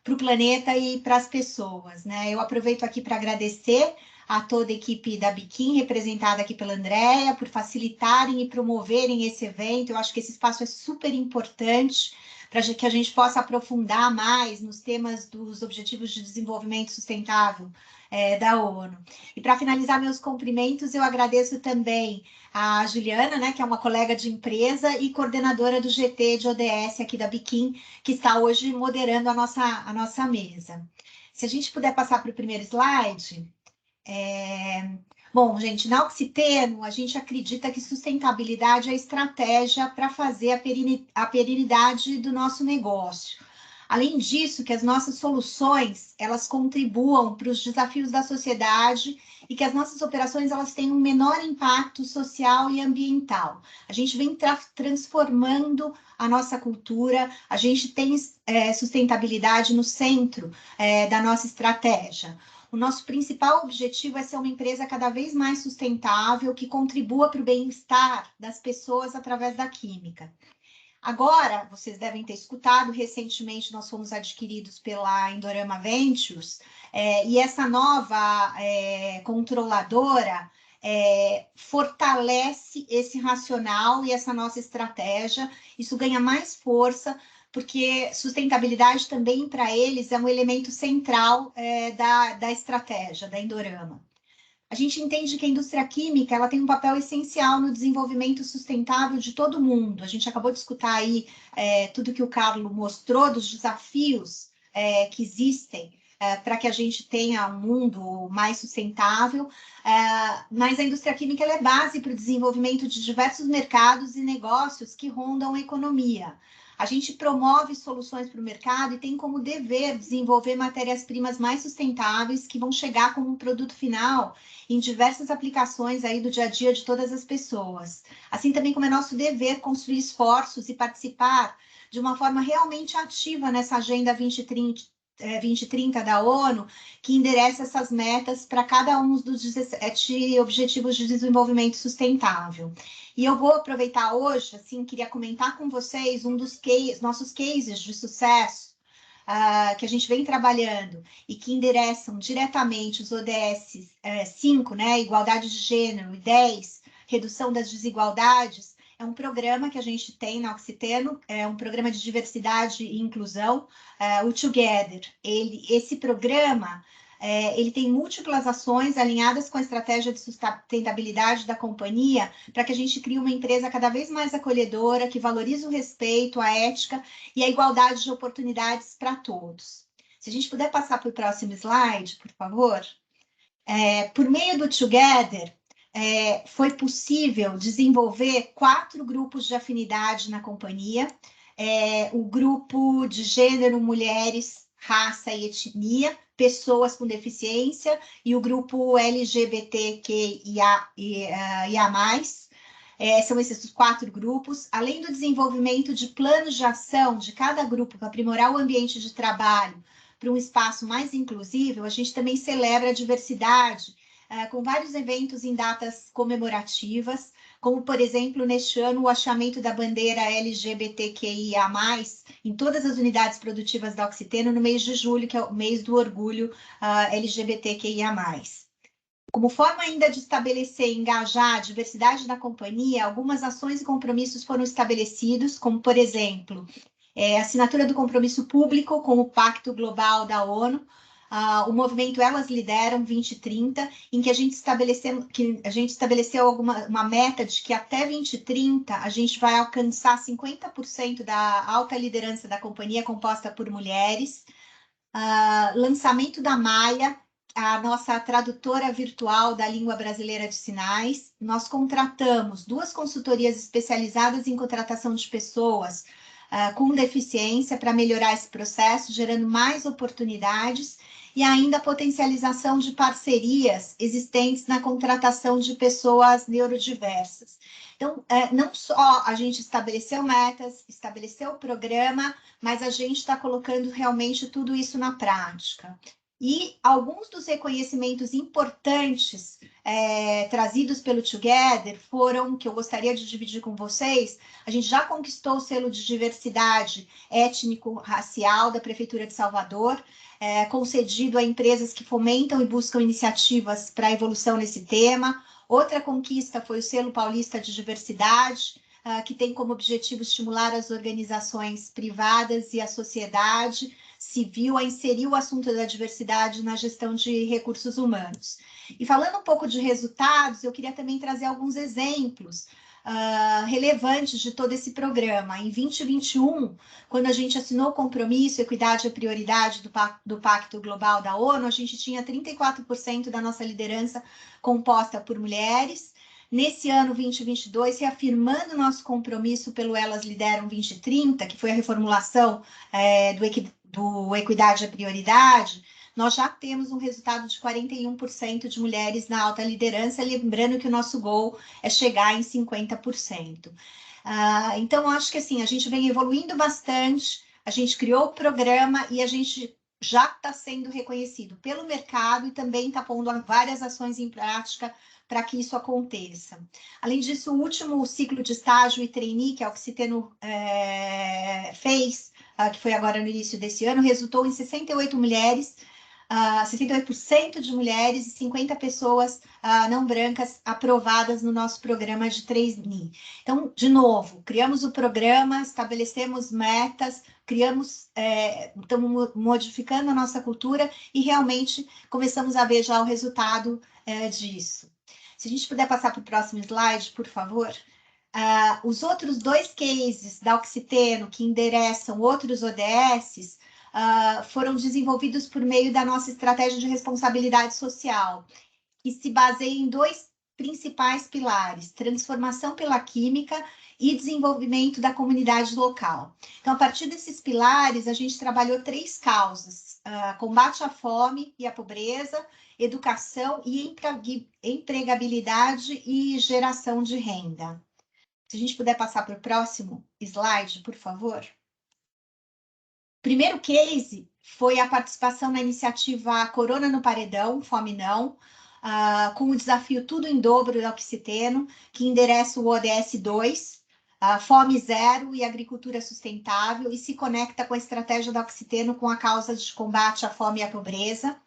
para o planeta e para as pessoas, né? Eu aproveito aqui para agradecer a toda a equipe da Biquim, representada aqui pela Andréia, por facilitarem e promoverem esse evento. Eu acho que esse espaço é super importante para que a gente possa aprofundar mais nos temas dos Objetivos de Desenvolvimento Sustentável da ONU. E para finalizar meus cumprimentos, eu agradeço também a Juliana, né, que é uma colega de empresa e coordenadora do GT de ODS aqui da Biquim, que está hoje moderando a nossa mesa. Se a gente puder passar para o primeiro slide. Bom, gente, na Oxiteno, a gente acredita que sustentabilidade é estratégia para fazer a perenidade do nosso negócio. Além disso, que as nossas soluções, elas contribuam para os desafios da sociedade e que as nossas operações, elas tenham um menor impacto social e ambiental. A gente vem transformando a nossa cultura, a gente tem sustentabilidade no centro da nossa estratégia. O nosso principal objetivo é ser uma empresa cada vez mais sustentável, que contribua para o bem-estar das pessoas através da química. Agora, vocês devem ter escutado, recentemente nós fomos adquiridos pela Indorama Ventures, e essa nova controladora fortalece esse racional e essa nossa estratégia. Isso ganha mais força, porque sustentabilidade também para eles é um elemento central da estratégia da Indorama. A gente entende que a indústria química ela tem um papel essencial no desenvolvimento sustentável de todo mundo. A gente acabou de escutar aí tudo que o Carlo mostrou dos desafios que existem para que a gente tenha um mundo mais sustentável, mas a indústria química ela é base para o desenvolvimento de diversos mercados e negócios que rondam a economia. A gente promove soluções para o mercado e tem como dever desenvolver matérias-primas mais sustentáveis que vão chegar como um produto final em diversas aplicações aí do dia a dia de todas as pessoas. Assim também como é nosso dever construir esforços e participar de uma forma realmente ativa nessa Agenda 2030 da ONU, que endereça essas metas para cada um dos 17 Objetivos de Desenvolvimento Sustentável. E eu vou aproveitar hoje, assim, queria comentar com vocês um dos nossos cases de sucesso que a gente vem trabalhando e que endereçam diretamente os ODS 5, né, igualdade de gênero, e 10, redução das desigualdades. É um programa que a gente tem na Oxiteno, é um programa de diversidade e inclusão, o Together. Esse programa, ele tem múltiplas ações alinhadas com a estratégia de sustentabilidade da companhia, para que a gente crie uma empresa cada vez mais acolhedora, que valorize o respeito, a ética e a igualdade de oportunidades para todos. Se a gente puder passar para o próximo slide, por favor. Por meio do Together, foi possível desenvolver 4 grupos de afinidade na companhia, o grupo de gênero, mulheres, raça e etnia, pessoas com deficiência, e o grupo LGBTQIA+. São esses 4 grupos, além do desenvolvimento de planos de ação de cada grupo para aprimorar o ambiente de trabalho para um espaço mais inclusivo. A gente também celebra a diversidade com vários eventos em datas comemorativas, como, por exemplo, neste ano, o hasteamento da bandeira LGBTQIA+, em todas as unidades produtivas da Oxiteno, no mês de julho, que é o mês do orgulho LGBTQIA+. Como forma ainda de estabelecer e engajar a diversidade da companhia, algumas ações e compromissos foram estabelecidos, como, por exemplo, a assinatura do compromisso público com o Pacto Global da ONU, o movimento Elas Lideram 2030, em que a gente estabeleceu uma meta de que até 2030 a gente vai alcançar 50% da alta liderança da companhia composta por mulheres, lançamento da Maia, a nossa tradutora virtual da língua brasileira de sinais. Nós contratamos 2 consultorias especializadas em contratação de pessoas com deficiência para melhorar esse processo, gerando mais oportunidades e ainda a potencialização de parcerias existentes na contratação de pessoas neurodiversas. Então, não só a gente estabeleceu metas, estabeleceu o programa, mas a gente está colocando realmente tudo isso na prática. E alguns dos reconhecimentos importantes trazidos pelo Together foram, que eu gostaria de dividir com vocês. A gente já conquistou o selo de diversidade étnico-racial da Prefeitura de Salvador, concedido a empresas que fomentam e buscam iniciativas para a evolução nesse tema. Outra conquista foi o selo paulista de diversidade, que tem como objetivo estimular as organizações privadas e a sociedade civil a inserir o assunto da diversidade na gestão de recursos humanos. E falando um pouco de resultados, eu queria também trazer alguns exemplos relevantes de todo esse programa. Em 2021, quando a gente assinou o compromisso Equidade é Prioridade do Pacto Global da ONU, a gente tinha 34% da nossa liderança composta por mulheres. Nesse ano 2022, reafirmando nosso compromisso pelo Elas Lideram 2030, que foi a reformulação do Equidade é Prioridade, nós já temos um resultado de 41% de mulheres na alta liderança, lembrando que o nosso goal é chegar em 50%. Então, acho que assim, a gente vem evoluindo bastante, a gente criou o programa e a gente já está sendo reconhecido pelo mercado e também está pondo várias ações em prática para que isso aconteça. Além disso, o último ciclo de estágio e trainee que a Oxiteno fez, que foi agora no início desse ano, resultou em 68 mulheres, 68% de mulheres e 50 pessoas não brancas aprovadas no nosso programa de trainee. Então, de novo, criamos o programa, estabelecemos metas, estamos modificando a nossa cultura e realmente começamos a ver já o resultado disso. Se a gente puder passar para o próximo slide, por favor. Os outros 2 cases da Oxiteno que endereçam outros ODSs foram desenvolvidos por meio da nossa estratégia de responsabilidade social, que se baseia em 2 principais pilares: transformação pela química e desenvolvimento da comunidade local. Então, a partir desses pilares, a gente trabalhou 3 causas: combate à fome e à pobreza, educação e empregabilidade e geração de renda. Se a gente puder passar para o próximo slide, por favor. Primeiro case foi a participação na iniciativa Corona no Paredão, Fome Não, com o desafio Tudo em Dobro da Oxiteno, que endereça o ODS 2, Fome Zero e Agricultura Sustentável, e se conecta com a estratégia da Oxiteno com a causa de combate à fome e à pobreza.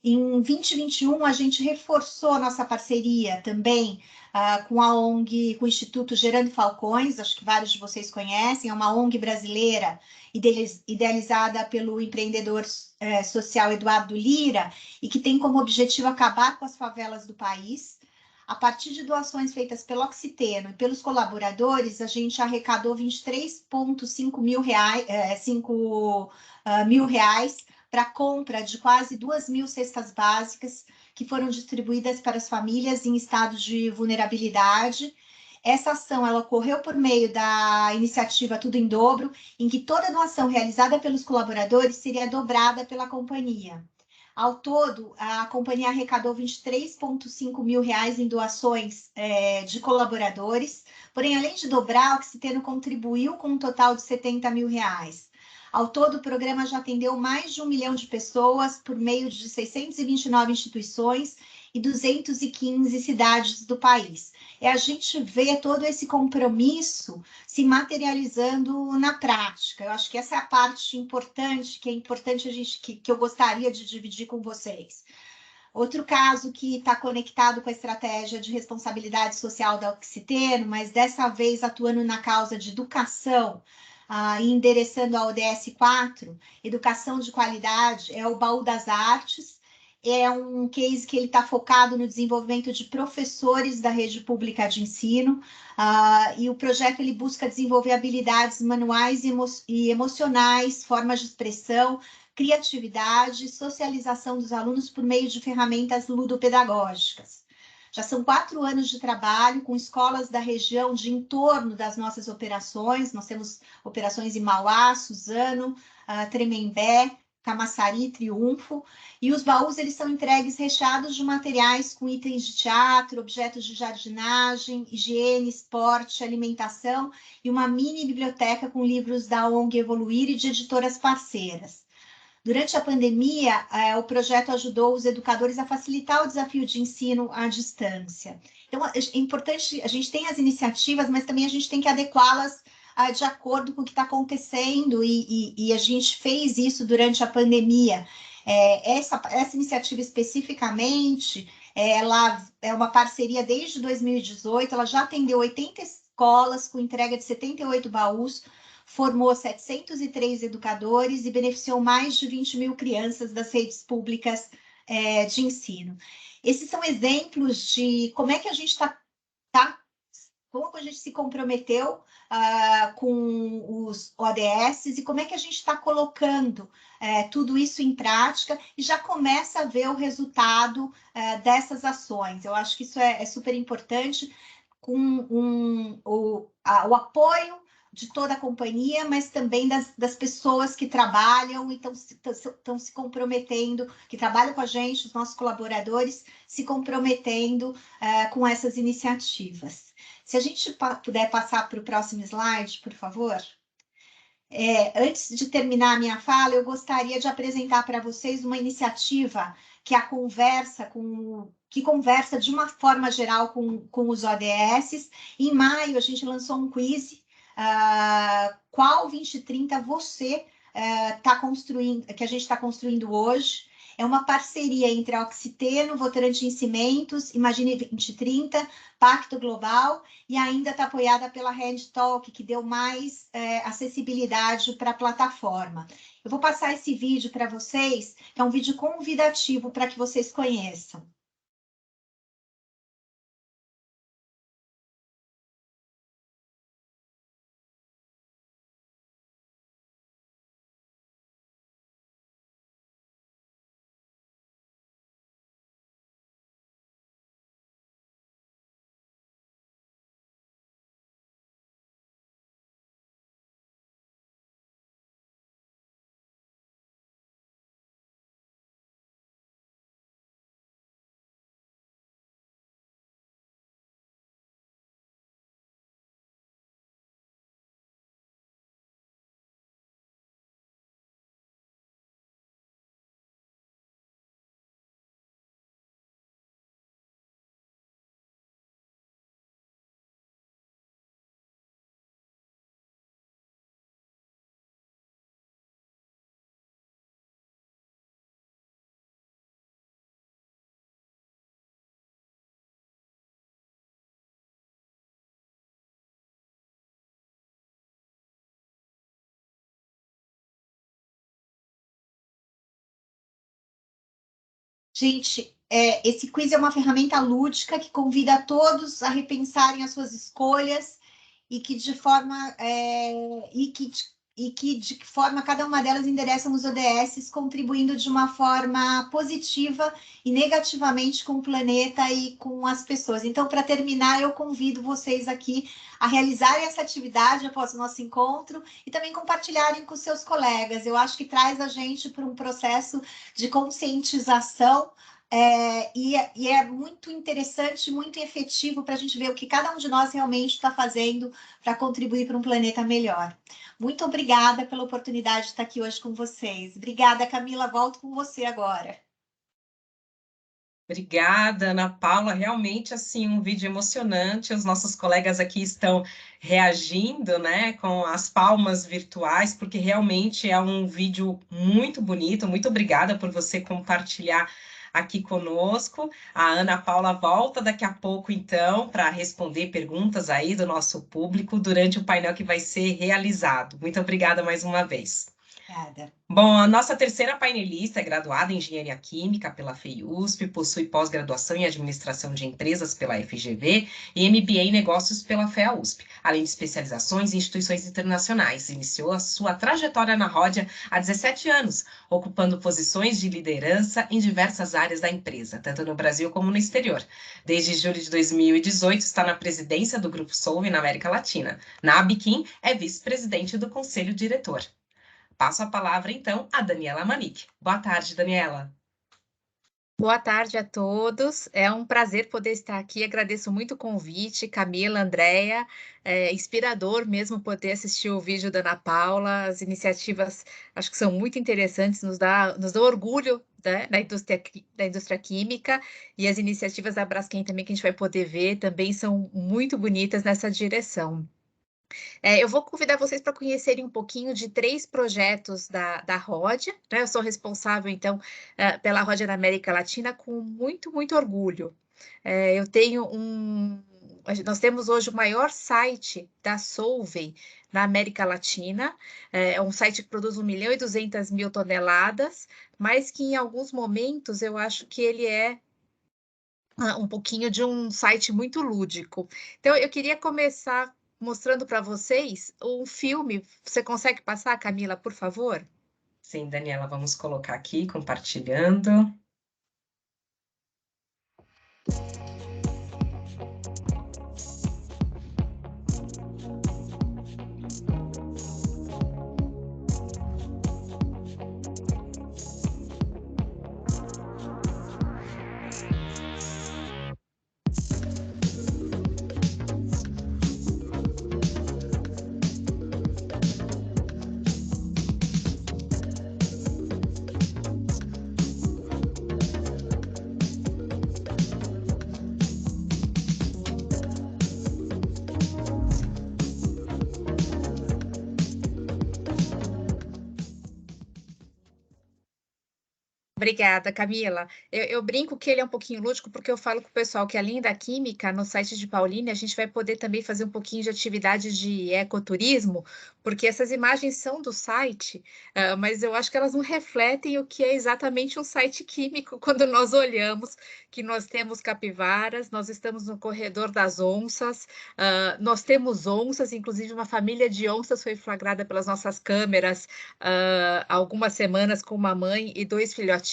Em 2021, a gente reforçou a nossa parceria também com a ONG, com o Instituto Gerando Falcões, acho que vários de vocês conhecem, é uma ONG brasileira idealizada pelo empreendedor social Eduardo Lira, e que tem como objetivo acabar com as favelas do país. A partir de doações feitas pelo Oxiteno e pelos colaboradores, a gente arrecadou 23,5 mil reais para a compra de quase 2.000 cestas básicas que foram distribuídas para as famílias em estados de vulnerabilidade. Essa ação ela ocorreu por meio da iniciativa Tudo em Dobro, em que toda doação realizada pelos colaboradores seria dobrada pela companhia. Ao todo, a companhia arrecadou 23,5 mil reais em doações de colaboradores, porém, além de dobrar, o Oxiteno contribuiu com um total de 70 mil reais. Ao todo, o programa já atendeu mais de 1 milhão de pessoas por meio de 629 instituições e 215 cidades do país. E a gente vê todo esse compromisso se materializando na prática. Eu acho que essa é a parte importante, que é importante que eu gostaria de dividir com vocês. Outro caso que está conectado com a estratégia de responsabilidade social da Oxiteno, mas dessa vez atuando na causa de educação, endereçando a ODS 4, educação de qualidade, é o Baú das Artes. É um case que ele está focado no desenvolvimento de professores da rede pública de ensino, e o projeto ele busca desenvolver habilidades manuais e emocionais, formas de expressão, criatividade e socialização dos alunos por meio de ferramentas ludopedagógicas. Já são 4 anos de trabalho com escolas da região de entorno das nossas operações. Nós temos operações em Mauá, Suzano, Tremembé, Camaçari, Triunfo, e os baús eles são entregues recheados de materiais com itens de teatro, objetos de jardinagem, higiene, esporte, alimentação e uma mini biblioteca com livros da ONG Evoluir e de editoras parceiras. Durante a pandemia, o projeto ajudou os educadores a facilitar o desafio de ensino à distância. Então, é importante, a gente tem as iniciativas, mas também a gente tem que adequá-las de acordo com o que está acontecendo, e a gente fez isso durante a pandemia. Essa iniciativa especificamente, ela é uma parceria desde 2018, ela já atendeu 80 escolas com entrega de 78 baús, formou 703 educadores e beneficiou mais de 20 mil crianças das redes públicas de ensino. Esses são exemplos de como é que a gente como a gente se comprometeu com os ODS e como é que a gente está colocando tudo isso em prática e já começa a ver o resultado dessas ações. Eu acho que isso é super importante, com o apoio de toda a companhia, mas também das pessoas que trabalham e estão se comprometendo, que trabalham com a gente, os nossos colaboradores, se comprometendo com essas iniciativas. Se a gente puder passar para o próximo slide, por favor. Antes de terminar a minha fala, eu gostaria de apresentar para vocês uma iniciativa que conversa de uma forma geral com os ODS. Em maio, a gente lançou um quiz, qual 2030 você está construindo, que a gente está construindo hoje. É uma parceria entre a Oxiteno, Votorantim Cimentos, Imagine 2030, Pacto Global, e ainda está apoiada pela Red Talk, que deu mais acessibilidade para a plataforma. Eu vou passar esse vídeo para vocês, que é um vídeo convidativo para que vocês conheçam. Gente, esse quiz é uma ferramenta lúdica que convida a todos a repensarem as suas escolhas e que de forma de que forma cada uma delas endereçam os ODS, contribuindo de uma forma positiva e negativamente com o planeta e com as pessoas. Então, para terminar, eu convido vocês aqui a realizarem essa atividade após o nosso encontro e também compartilharem com seus colegas. Eu acho que traz a gente para um processo de conscientização e é muito interessante, muito efetivo para a gente ver o que cada um de nós realmente está fazendo para contribuir para um planeta melhor. Muito obrigada pela oportunidade de estar aqui hoje com vocês. Obrigada, Camila. Volto com você agora. Obrigada, Ana Paula. Realmente, assim, um vídeo emocionante. Os nossos colegas aqui estão reagindo, né, com as palmas virtuais, porque realmente é um vídeo muito bonito. Muito obrigada por você compartilhar aqui conosco. A Ana Paula volta daqui a pouco, então, para responder perguntas aí do nosso público durante o painel que vai ser realizado. Muito obrigada mais uma vez. Obrigada. Bom, a nossa terceira painelista é graduada em Engenharia Química pela FEIUSP, possui pós-graduação em Administração de Empresas pela FGV e MBA em Negócios pela FEA-USP, além de especializações em instituições internacionais. Iniciou a sua trajetória na Ródia há 17 anos, ocupando posições de liderança em diversas áreas da empresa, tanto no Brasil como no exterior. Desde julho de 2018, está na presidência do Grupo Solvay na América Latina. Na Abiquim, é vice-presidente do Conselho Diretor. Passo a palavra, então, a Daniela Manique. Boa tarde, Daniela. Boa tarde a todos. É um prazer poder estar aqui. Agradeço muito o convite, Camila, Andréia. É inspirador mesmo poder assistir o vídeo da Ana Paula. As iniciativas acho que são muito interessantes, nos dá orgulho, né, da indústria química, e as iniciativas da Braskem também que a gente vai poder ver também são muito bonitas nessa direção. Eu vou convidar vocês para conhecerem um pouquinho de 3 projetos da Ródia, né? Eu sou responsável, então, pela Ródia na América Latina com muito, muito orgulho. Eu tenho nós temos hoje o maior site da Solvay na América Latina, é um site que produz 1.200.000 toneladas, mas que em alguns momentos eu acho que ele é um pouquinho de um site muito lúdico. Então, eu queria começar mostrando para vocês um filme. Você consegue passar, Camila, por favor? Sim, Daniela, vamos colocar aqui, compartilhando. Obrigada, Camila. Eu brinco que ele é um pouquinho lúdico, porque eu falo com o pessoal que, além da química, no site de Paulínia, a gente vai poder também fazer um pouquinho de atividade de ecoturismo, porque essas imagens são do site, mas eu acho que elas não refletem o que é exatamente um site químico, quando nós olhamos que nós temos capivaras, nós estamos no corredor das onças, nós temos onças, inclusive uma família de onças foi flagrada pelas nossas câmeras há algumas semanas com uma mãe e 2 filhotinhos.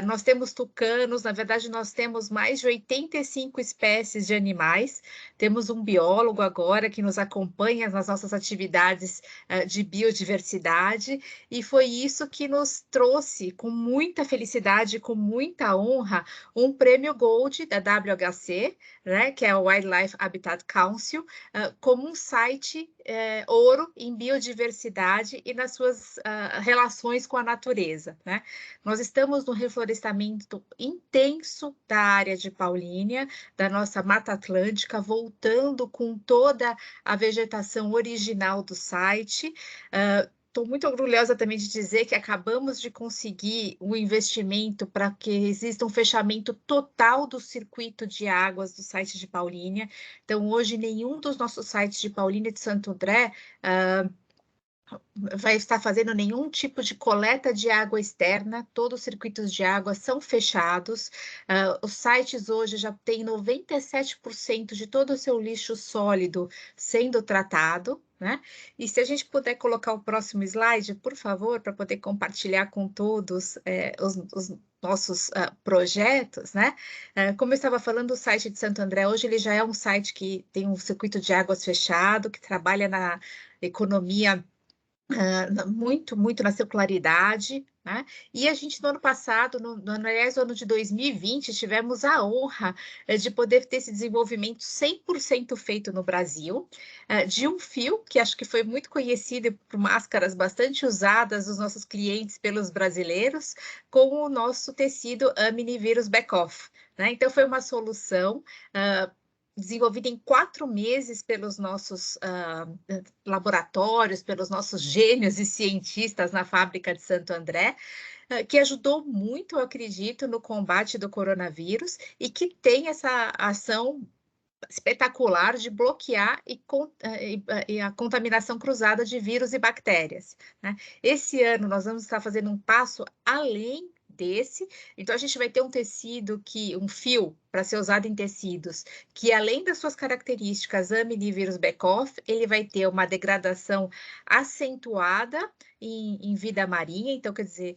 Nós temos tucanos, na verdade, nós temos mais de 85 espécies de animais. Temos um biólogo agora que nos acompanha nas nossas atividades de biodiversidade, e foi isso que nos trouxe, com muita felicidade, com muita honra, um prêmio Gold da WHC, né, que é o Wildlife Habitat Council, como um site ouro em biodiversidade e nas suas relações com a natureza, né? Nós estamos no reflorestamento intenso da área de Paulínia, da nossa Mata Atlântica, voltando com toda a vegetação original do site. Estou muito orgulhosa também de dizer que acabamos de conseguir um investimento para que exista um fechamento total do circuito de águas do site de Paulínia. Então, hoje, nenhum dos nossos sites de Paulínia e de Santo André vai estar fazendo nenhum tipo de coleta de água externa, todos os circuitos de água são fechados, os sites hoje já têm 97% de todo o seu lixo sólido sendo tratado, né? E se a gente puder colocar o próximo slide, por favor, para poder compartilhar com todos os nossos projetos, né? Como eu estava falando, o site de Santo André, hoje ele já é um site que tem um circuito de águas fechado, que trabalha na economia muito na circularidade, né? E a gente, no ano passado, aliás, no ano de 2020, tivemos a honra de poder ter esse desenvolvimento 100% feito no Brasil, de um fio que acho que foi muito conhecido por máscaras bastante usadas dos nossos clientes pelos brasileiros, com o nosso tecido Aminivírus Back-Off, né? Então, foi uma solução desenvolvida em 4 meses pelos nossos laboratórios, pelos nossos gênios e cientistas na fábrica de Santo André, que ajudou muito, eu acredito, no combate do coronavírus e que tem essa ação espetacular de bloquear e a contaminação cruzada de vírus e bactérias, né? Esse ano nós vamos estar fazendo um passo além desse, então a gente vai ter um tecido um fio para ser usado em tecidos, que além das suas características Aminivírus Back-Off, ele vai ter uma degradação acentuada em vida marinha, então quer dizer,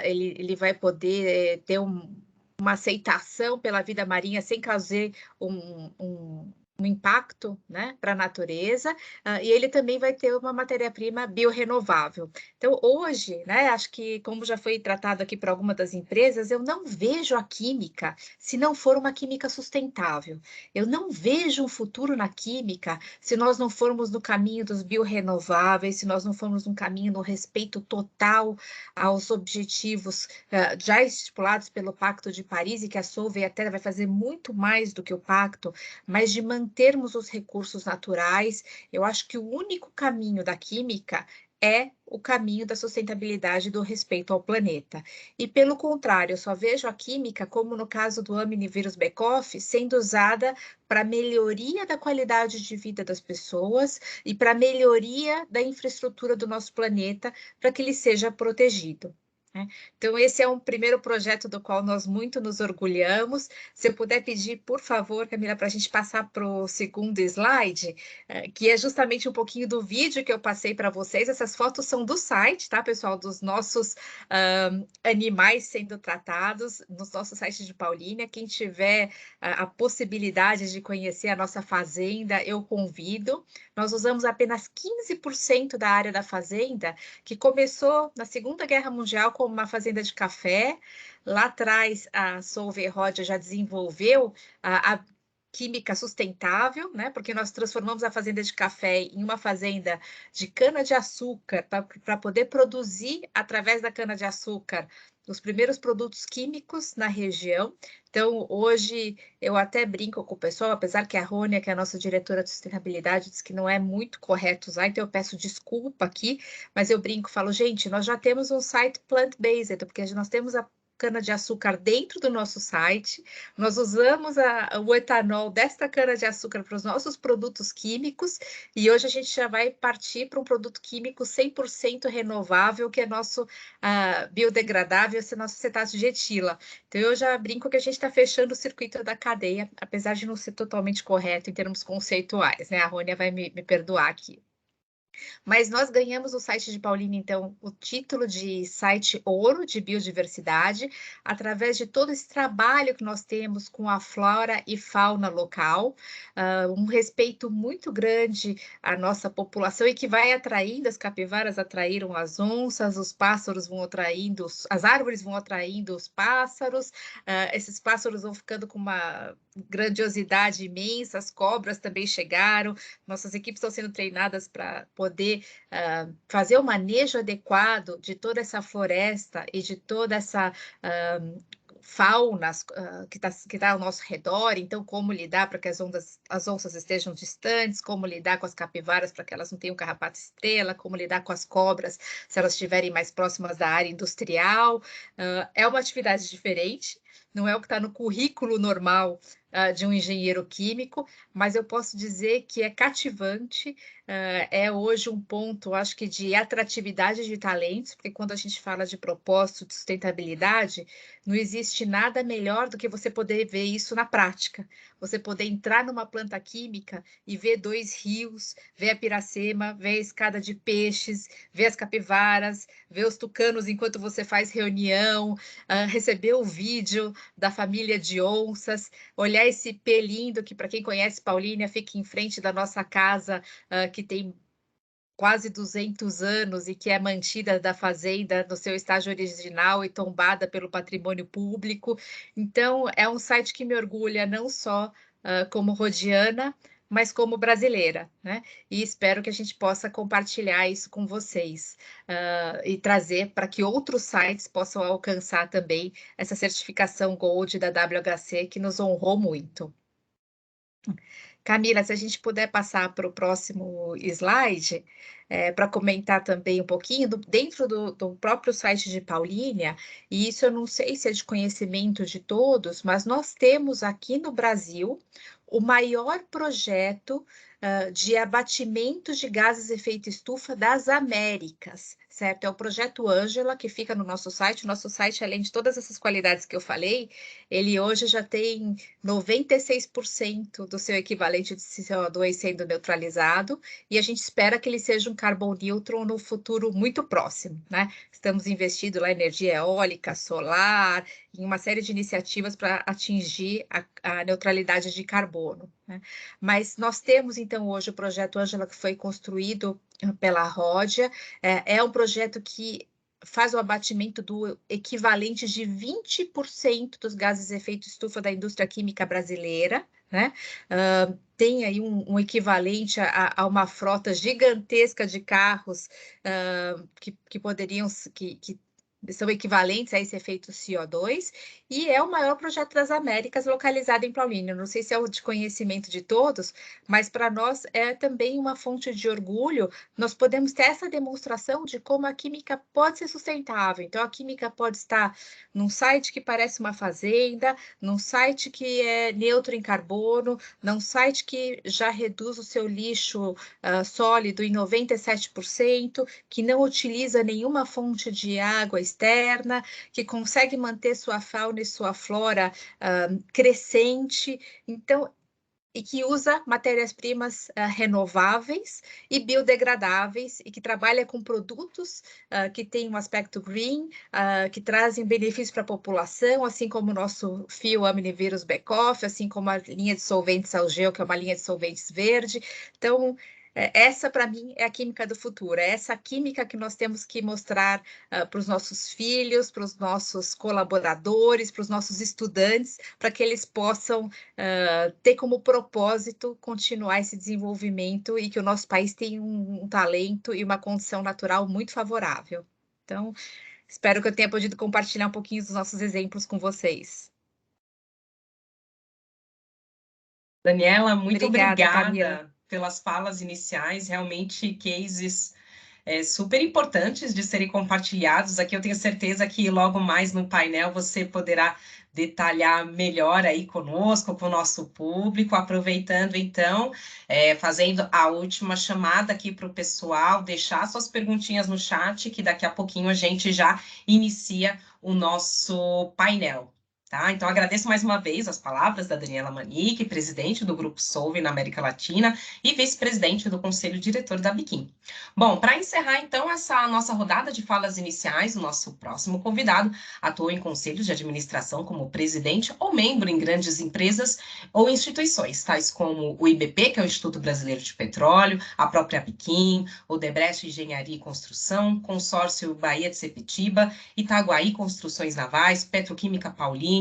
ele vai poder ter uma aceitação pela vida marinha sem causar um impacto, né, para a natureza, e ele também vai ter uma matéria-prima biorrenovável. Então, hoje, né, acho que como já foi tratado aqui por alguma das empresas, eu não vejo a química se não for uma química sustentável. Eu não vejo um futuro na química se nós não formos no caminho dos biorrenováveis, se nós não formos no caminho do respeito total aos objetivos já estipulados pelo Pacto de Paris, e que a Solvay até vai fazer muito mais do que o pacto, mas de mantermos os recursos naturais. Eu acho que o único caminho da química é o caminho da sustentabilidade e do respeito ao planeta. E, pelo contrário, eu só vejo a química, como no caso do Aminivírus Back-Off, sendo usada para melhoria da qualidade de vida das pessoas e para melhoria da infraestrutura do nosso planeta, para que ele seja protegido. Então, esse é um primeiro projeto do qual nós muito nos orgulhamos. Se eu puder pedir, por favor, Camila, para a gente passar para o segundo slide, que é justamente um pouquinho do vídeo que eu passei para vocês. Essas fotos são do site, tá, pessoal? Dos nossos animais sendo tratados, nos nossos sites de Paulínia. Quem tiver a possibilidade de conhecer a nossa fazenda, eu convido. Nós usamos apenas 15% da área da fazenda, que começou na Segunda Guerra Mundial como uma fazenda de café. Lá atrás, a Solvay Rodia já desenvolveu a química sustentável, né? Porque nós transformamos a fazenda de café em uma fazenda de cana-de-açúcar para poder produzir, através da cana-de-açúcar, os primeiros produtos químicos na região. Então, hoje, eu até brinco com o pessoal, apesar que a Rônia, que é a nossa diretora de sustentabilidade, diz que não é muito correto usar, então eu peço desculpa aqui, mas eu brinco, falo, gente, nós já temos um site plant-based, porque nós temos a cana-de-açúcar dentro do nosso site, nós usamos o etanol desta cana-de-açúcar para os nossos produtos químicos, e hoje a gente já vai partir para um produto químico 100% renovável, que é nosso biodegradável, esse nosso cetato de etila. Então, eu já brinco que a gente está fechando o circuito da cadeia, apesar de não ser totalmente correto em termos conceituais, né? A Rônia vai me perdoar aqui. Mas nós ganhamos no site de Paulínia, então, o título de site ouro de biodiversidade, através de todo esse trabalho que nós temos com a flora e fauna local, um respeito muito grande à nossa população e que vai atraindo, as capivaras atraíram as onças, os pássaros vão atraindo, as árvores vão atraindo os pássaros, esses pássaros vão ficando com uma grandiosidade imensa, as cobras também chegaram, nossas equipes estão sendo treinadas para poder fazer o manejo adequado de toda essa floresta e de toda essa fauna que tá ao nosso redor, então como lidar para que as onças estejam distantes, como lidar com as capivaras para que elas não tenham carrapato estrela, como lidar com as cobras se elas estiverem mais próximas da área industrial. É uma atividade diferente, não é o que está no currículo normal de um engenheiro químico, mas eu posso dizer que é cativante, é hoje um ponto, acho que, de atratividade de talentos, porque quando a gente fala de propósito, de sustentabilidade, não existe nada melhor do que você poder ver isso na prática. Você poder entrar numa planta química e ver 2 rios, ver a piracema, ver a escada de peixes, ver as capivaras, ver os tucanos enquanto você faz reunião, receber o vídeo da família de onças, olhar esse pé lindo que, para quem conhece Paulínia, fica em frente da nossa casa, que tem quase 200 anos e que é mantida da fazenda no seu estágio original e tombada pelo patrimônio público. Então, é um site que me orgulha não só como rhodiana, mas como brasileira, né? E espero que a gente possa compartilhar isso com vocês e trazer para que outros sites possam alcançar também essa certificação Gold da WHC, que nos honrou muito. Camila, se a gente puder passar para o próximo slide, para comentar também um pouquinho, dentro do próprio site de Paulínia, e isso eu não sei se é de conhecimento de todos, mas nós temos aqui no Brasil o maior projeto de abatimento de gases de efeito estufa das Américas, certo? É o projeto Ângela, que fica no nosso site. O nosso site, além de todas essas qualidades que eu falei, ele hoje já tem 96% do seu equivalente de CO2 sendo neutralizado, e a gente espera que ele seja um carbon neutral no futuro muito próximo, né? Estamos investindo lá em energia eólica, solar, em uma série de iniciativas para atingir a neutralidade de carbono, né? Mas nós temos, então, hoje o projeto Ângela, que foi construído pela Rhodia, é um projeto que faz o abatimento do equivalente de 20% dos gases de efeito estufa da indústria química brasileira, né? Tem aí um equivalente a uma frota gigantesca de carros que poderiam, que são equivalentes a esse efeito CO2, e é o maior projeto das Américas localizado em Paulínia. Não sei se é o de conhecimento de todos, mas para nós é também uma fonte de orgulho. Nós podemos ter essa demonstração de como a química pode ser sustentável. Então, a química pode estar num site que parece uma fazenda, num site que é neutro em carbono, num site que já reduz o seu lixo sólido em 97%, que não utiliza nenhuma fonte de água externa, que consegue manter sua fauna e sua flora crescente, então, e que usa matérias-primas renováveis e biodegradáveis, e que trabalha com produtos que têm um aspecto green, que trazem benefícios para a população, assim como o nosso fio Omnivírus Becoff, assim como a linha de solventes Algeo, que é uma linha de solventes verde. Então, essa, para mim, é a química do futuro. É essa química que nós temos que mostrar para os nossos filhos, para os nossos colaboradores, para os nossos estudantes, para que eles possam ter como propósito continuar esse desenvolvimento e que o nosso país tenha um talento e uma condição natural muito favorável. Então, espero que eu tenha podido compartilhar um pouquinho dos nossos exemplos com vocês. Daniela, muito obrigada Camila, pelas falas iniciais, realmente cases super importantes de serem compartilhados. Aqui eu tenho certeza que logo mais no painel você poderá detalhar melhor aí conosco, com o nosso público, aproveitando então, fazendo a última chamada aqui para o pessoal, deixar suas perguntinhas no chat, que daqui a pouquinho a gente já inicia o nosso painel. Tá? Então, agradeço mais uma vez as palavras da Daniela Manique, presidente do Grupo Solvay na América Latina e vice-presidente do Conselho Diretor da Biquim. Bom, para encerrar, então, essa nossa rodada de falas iniciais, o nosso próximo convidado atua em conselhos de administração como presidente ou membro em grandes empresas ou instituições, tais como o IBP, que é o Instituto Brasileiro de Petróleo, a própria Biquim, Odebrecht Engenharia e Construção, Consórcio Bahia de Sepetiba, Itaguaí Construções Navais, Petroquímica Paulínia,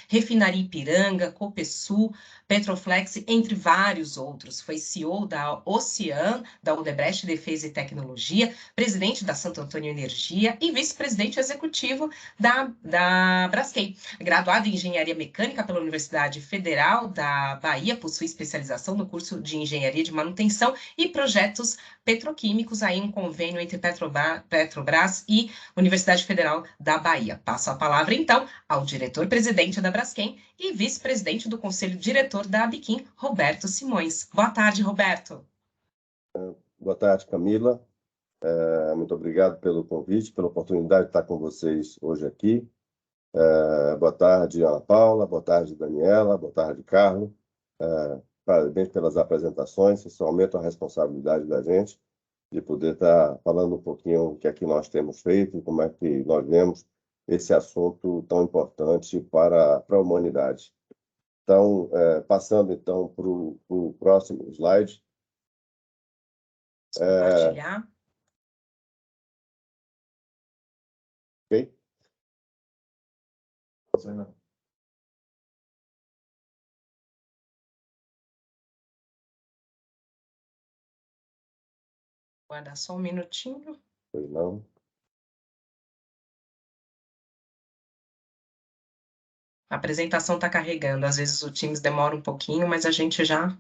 Refinaria Ipiranga, Copesul, Petroflex, entre vários outros. Foi CEO da Ocean, da Odebrecht Defesa e Tecnologia, presidente da Santo Antônio Energia e vice-presidente executivo da Braskem. Graduado em Engenharia Mecânica pela Universidade Federal da Bahia, possui especialização no curso de Engenharia de Manutenção e Projetos Petroquímicos, aí um convênio entre Petrobras e Universidade Federal da Bahia. Passo a palavra, então, ao diretor-presidente presidente da Braskem e vice-presidente do Conselho Diretor da Abiquim, Roberto Simões. Boa tarde, Roberto. Boa tarde, Camila. Muito obrigado pelo convite, pela oportunidade de estar com vocês hoje aqui. Boa tarde, Ana Paula. Boa tarde, Daniela. Boa tarde, Carlos. Parabéns pelas apresentações. Isso aumenta a responsabilidade da gente de poder estar falando um pouquinho o que aqui nós temos feito e como é que nós vemos esse assunto tão importante para a humanidade. Então, passando então para o próximo slide. Compartilhar. Ok? Guardar só um minutinho. Pois não. A apresentação está carregando. Às vezes o Teams demora um pouquinho, mas a gente já...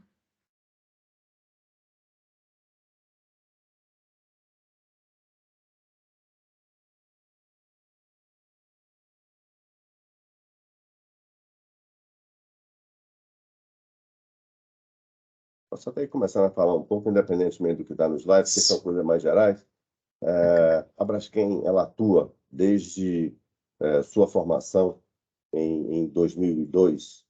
Posso até ir começando a falar um pouco, independentemente do que está no slide, porque são coisas mais gerais. A Braskem, ela atua desde sua formação em 2002,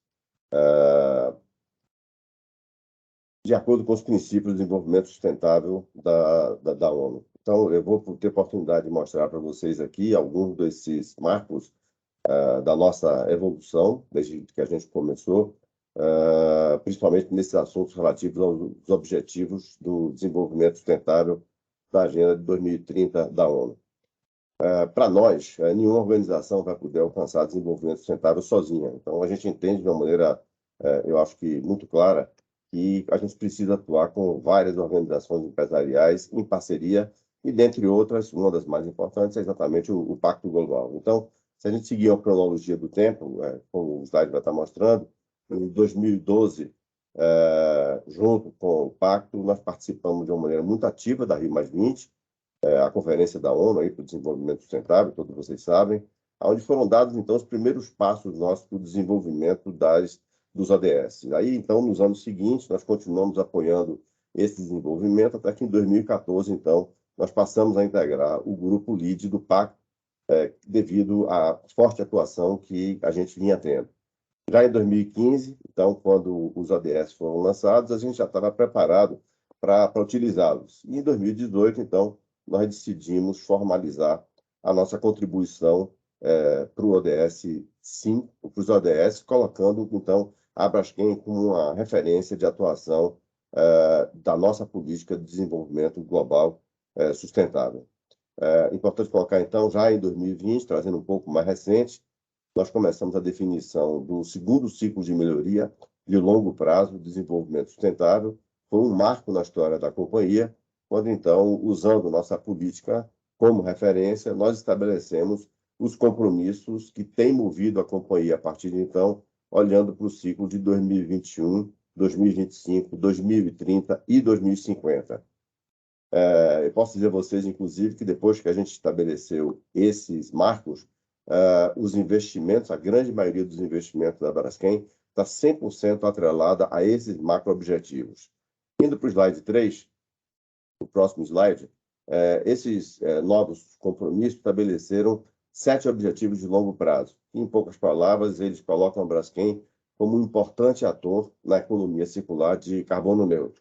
de acordo com os princípios de desenvolvimento sustentável da ONU. Então, eu vou ter a oportunidade de mostrar para vocês aqui alguns desses marcos da nossa evolução, desde que a gente começou, principalmente nesses assuntos relativos aos objetivos do desenvolvimento sustentável da Agenda de 2030 da ONU. Para nós, nenhuma organização vai poder alcançar desenvolvimento sustentável sozinha. Então, a gente entende de uma maneira, eu acho que muito clara, que a gente precisa atuar com várias organizações empresariais em parceria e, dentre outras, uma das mais importantes é exatamente o Pacto Global. Então, se a gente seguir a cronologia do tempo, como o slide vai estar mostrando, em 2012, junto com o Pacto, nós participamos de uma maneira muito ativa da Rio+20, a Conferência da ONU para o Desenvolvimento Sustentável, todos vocês sabem, onde foram dados, então, os primeiros passos nossos para o desenvolvimento dos ODS. Aí, então, nos anos seguintes, nós continuamos apoiando esse desenvolvimento, até que em 2014, então, nós passamos a integrar o grupo LEAD do Pacto, devido à forte atuação que a gente vinha tendo. Já em 2015, então, quando os ODS foram lançados, a gente já estava preparado para utilizá-los. E em 2018, então, nós decidimos formalizar a nossa contribuição para o ODS 5, para os ODS, colocando, então, a Braskem como uma referência de atuação da nossa política de desenvolvimento global sustentável. Importante colocar, então, já em 2020, trazendo um pouco mais recente, nós começamos a definição do segundo ciclo de melhoria de longo prazo de desenvolvimento sustentável. Foi um marco na história da companhia, quando, então, usando nossa política como referência, nós estabelecemos os compromissos que têm movido a companhia a partir de então, olhando para o ciclo de 2021, 2025, 2030 e 2050. Eu posso dizer a vocês, inclusive, que depois que a gente estabeleceu esses marcos, os investimentos, a grande maioria dos investimentos da Braskem está 100% atrelada a esses macro-objetivos. Indo para o slide 3, o próximo slide, esses novos compromissos estabeleceram 7 objetivos de longo prazo. Em poucas palavras, eles colocam a Braskem como um importante ator na economia circular de carbono neutro.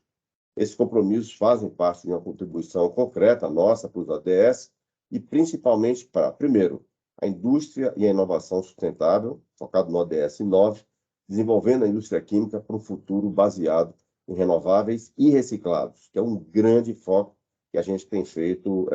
Esses compromissos fazem parte de uma contribuição concreta nossa para os ODS e principalmente para, primeiro, a indústria e a inovação sustentável, focado no ODS 9, desenvolvendo a indústria química para um futuro baseado em renováveis e reciclados, que é um grande foco que a gente tem feito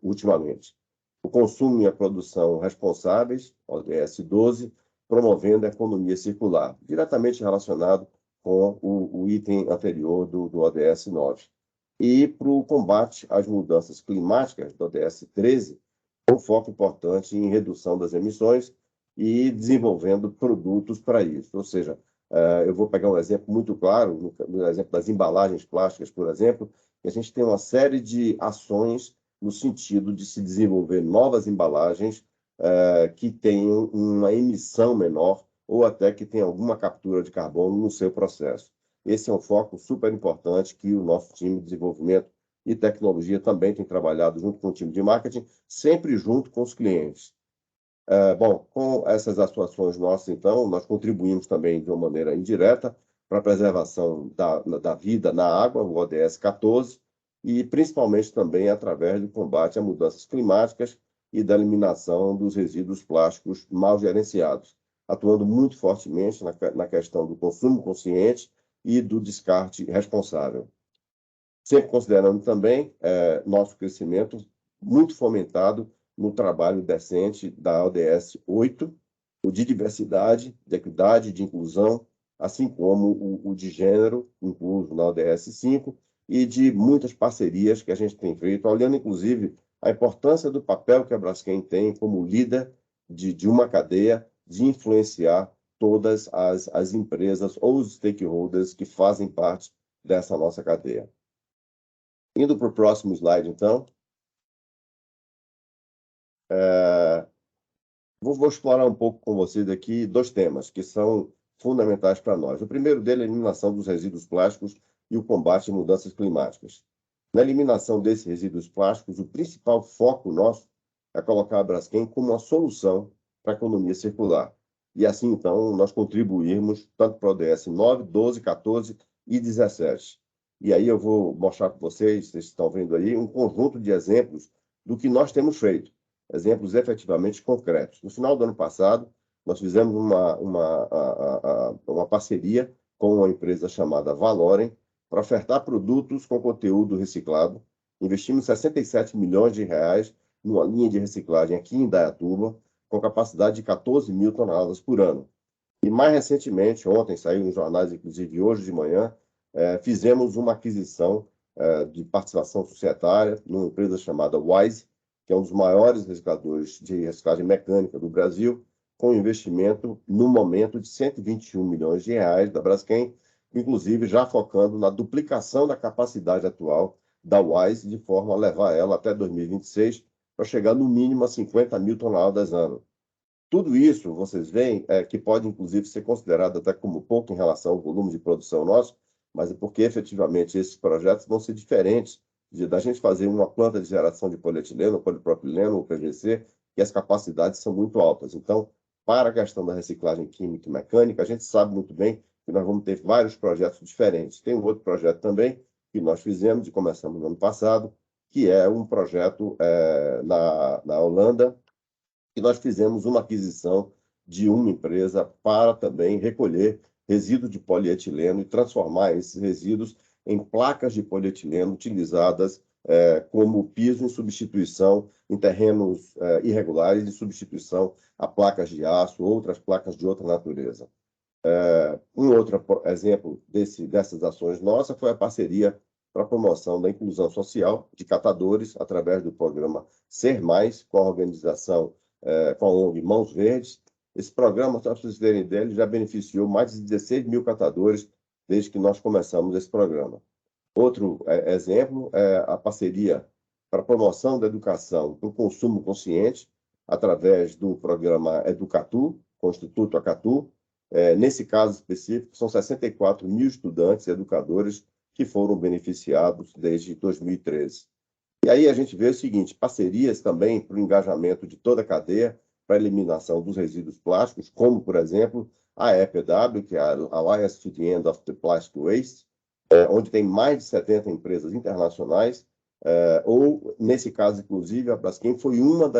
ultimamente. O consumo e a produção responsáveis, ODS 12, promovendo a economia circular, diretamente relacionado com o item anterior do ODS 9. E para o combate às mudanças climáticas, do ODS 13, um foco importante em redução das emissões e desenvolvendo produtos para isso. Ou seja, eu vou pegar um exemplo muito claro, no exemplo das embalagens plásticas, por exemplo, que a gente tem uma série de ações no sentido de se desenvolver novas embalagens que tenham uma emissão menor ou até que tenham alguma captura de carbono no seu processo. Esse é um foco super importante que o nosso time de desenvolvimento e tecnologia também tem trabalhado junto com o time de marketing, sempre junto com os clientes. Bom, com essas atuações nossas, então, nós contribuímos também de uma maneira indireta para a preservação da vida na água, o ODS 14, e principalmente também através do combate a mudanças climáticas e da eliminação dos resíduos plásticos mal gerenciados, atuando muito fortemente na questão do consumo consciente e do descarte responsável. Sempre considerando também nosso crescimento muito fomentado no trabalho decente da ODS 8, o de diversidade, de equidade, de inclusão, assim como o de gênero, incluso na ODS 5, e de muitas parcerias que a gente tem feito, olhando, inclusive, a importância do papel que a Braskem tem como líder de uma cadeia, de influenciar todas as empresas ou os stakeholders que fazem parte dessa nossa cadeia. Indo para o próximo slide, então. Vou explorar um pouco com vocês aqui 2 temas que são fundamentais para nós. O primeiro dele é a eliminação dos resíduos plásticos e o combate às mudanças climáticas. Na eliminação desses resíduos plásticos, o principal foco nosso é colocar a Braskem como uma solução para a economia circular. E assim, então, nós contribuirmos tanto para o ODS 9, 12, 14 e 17. E aí eu vou mostrar para vocês estão vendo aí, um conjunto de exemplos do que nós temos feito. Exemplos efetivamente concretos. No final do ano passado, nós fizemos uma parceria com uma empresa chamada Valorem para ofertar produtos com conteúdo reciclado. Investimos 67 milhões de reais numa linha de reciclagem aqui em Indaiatuba, com capacidade de 14 mil toneladas por ano. E mais recentemente, ontem, saiu nos jornais, inclusive hoje de manhã, fizemos uma aquisição de participação societária numa empresa chamada Wise, que é um dos maiores recicladores de reciclagem mecânica do Brasil, com investimento, no momento, de 121 milhões de reais da Braskem, inclusive já focando na duplicação da capacidade atual da Wise, de forma a levar ela até 2026, para chegar no mínimo a 50 mil toneladas ano. Tudo isso, vocês veem, que pode, inclusive, ser considerado até como pouco em relação ao volume de produção nosso, mas é porque, efetivamente, esses projetos vão ser diferentes da gente fazer uma planta de geração de polietileno, polipropileno, ou PVC, e as capacidades são muito altas. Então, para a questão da reciclagem química e mecânica, a gente sabe muito bem que nós vamos ter vários projetos diferentes. Tem um outro projeto também que nós fizemos e começamos no ano passado, que é um projeto na Holanda, que nós fizemos uma aquisição de uma empresa para também recolher resíduos de polietileno e transformar esses resíduos em placas de polietileno utilizadas como piso em substituição em terrenos irregulares, em substituição a placas de aço, outras placas de outra natureza. Um outro exemplo dessas ações nossas foi a parceria para a promoção da inclusão social de catadores através do programa Ser Mais, com a organização, com a ONG Mãos Verdes. Esse programa, para vocês verem dele, já beneficiou mais de 16 mil catadores desde que nós começamos esse programa. Outro exemplo é a parceria para a promoção da educação do consumo consciente, através do programa Educatu, com o Instituto Acatu. Nesse caso específico, são 64 mil estudantes e educadores que foram beneficiados desde 2013. E aí a gente vê o seguinte, parcerias também para o engajamento de toda a cadeia para a eliminação dos resíduos plásticos, como, por exemplo, a EPW, que é a Alliance to the End of the Plastic Waste, onde tem mais de 70 empresas internacionais, ou, nesse caso, inclusive, a Braskem foi uma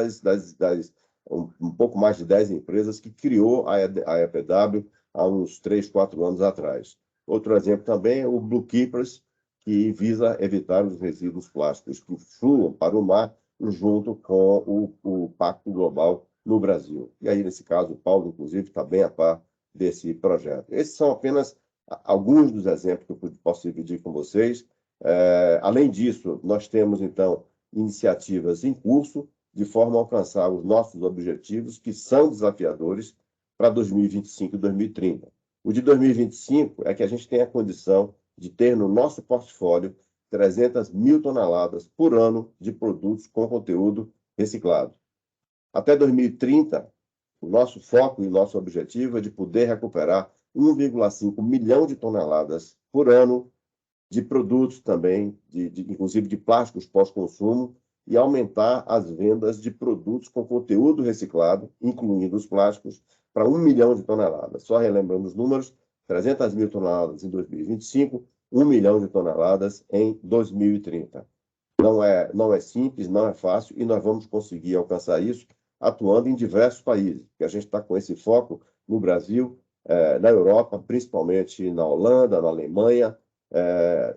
um pouco mais de 10 empresas que criou a EPW há uns 3, 4 anos atrás. Outro exemplo também é o Blue Keepers, que visa evitar os resíduos plásticos que fluam para o mar junto com o Pacto Global no Brasil. E aí, nesse caso, o Paulo, inclusive, está bem a par desse projeto. Esses são apenas alguns dos exemplos que eu posso dividir com vocês. Além disso, nós temos, então, iniciativas em curso de forma a alcançar os nossos objetivos, que são desafiadores para 2025 e 2030. O de 2025 é que a gente tem a condição de ter no nosso portfólio 300 mil toneladas por ano de produtos com conteúdo reciclado. Até 2030, o nosso foco e nosso objetivo é de poder recuperar 1,5 milhão de toneladas por ano de produtos também, inclusive de plásticos pós-consumo, e aumentar as vendas de produtos com conteúdo reciclado, incluindo os plásticos, para 1 milhão de toneladas. Só relembrando os números, 300 mil toneladas em 2025, 1 milhão de toneladas em 2030. Não é simples, não é fácil, e nós vamos conseguir alcançar isso atuando em diversos países, porque a gente está com esse foco no Brasil, na Europa, principalmente na Holanda, na Alemanha,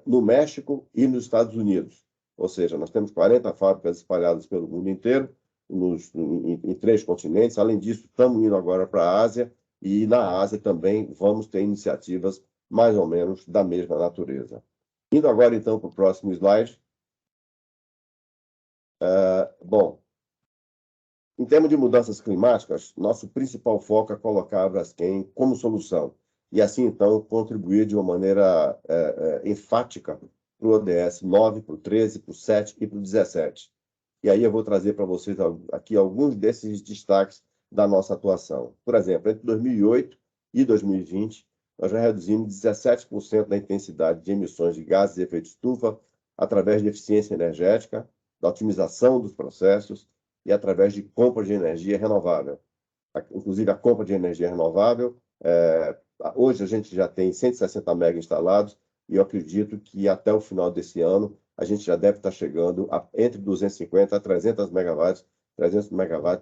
no México e nos Estados Unidos. Ou seja, nós temos 40 fábricas espalhadas pelo mundo inteiro, em 3 continentes. Além disso, estamos indo agora para a Ásia, e na Ásia também vamos ter iniciativas mais ou menos da mesma natureza. Indo agora, então, para o próximo slide. Bom, em termos de mudanças climáticas, nosso principal foco é colocar a Braskem como solução, e assim, então, contribuir de uma maneira enfática para o ODS 9, para o 13, para o 7 e para o 17. E aí eu vou trazer para vocês aqui alguns desses destaques da nossa atuação. Por exemplo, entre 2008 e 2020, nós já reduzimos 17% da intensidade de emissões de gases de efeito estufa através de eficiência energética, da otimização dos processos e através de compra de energia renovável. Inclusive, a compra de energia renovável, hoje a gente já tem 160 mega instalados, e eu acredito que até o final desse ano a gente já deve estar chegando a entre 250 a 300 megawatts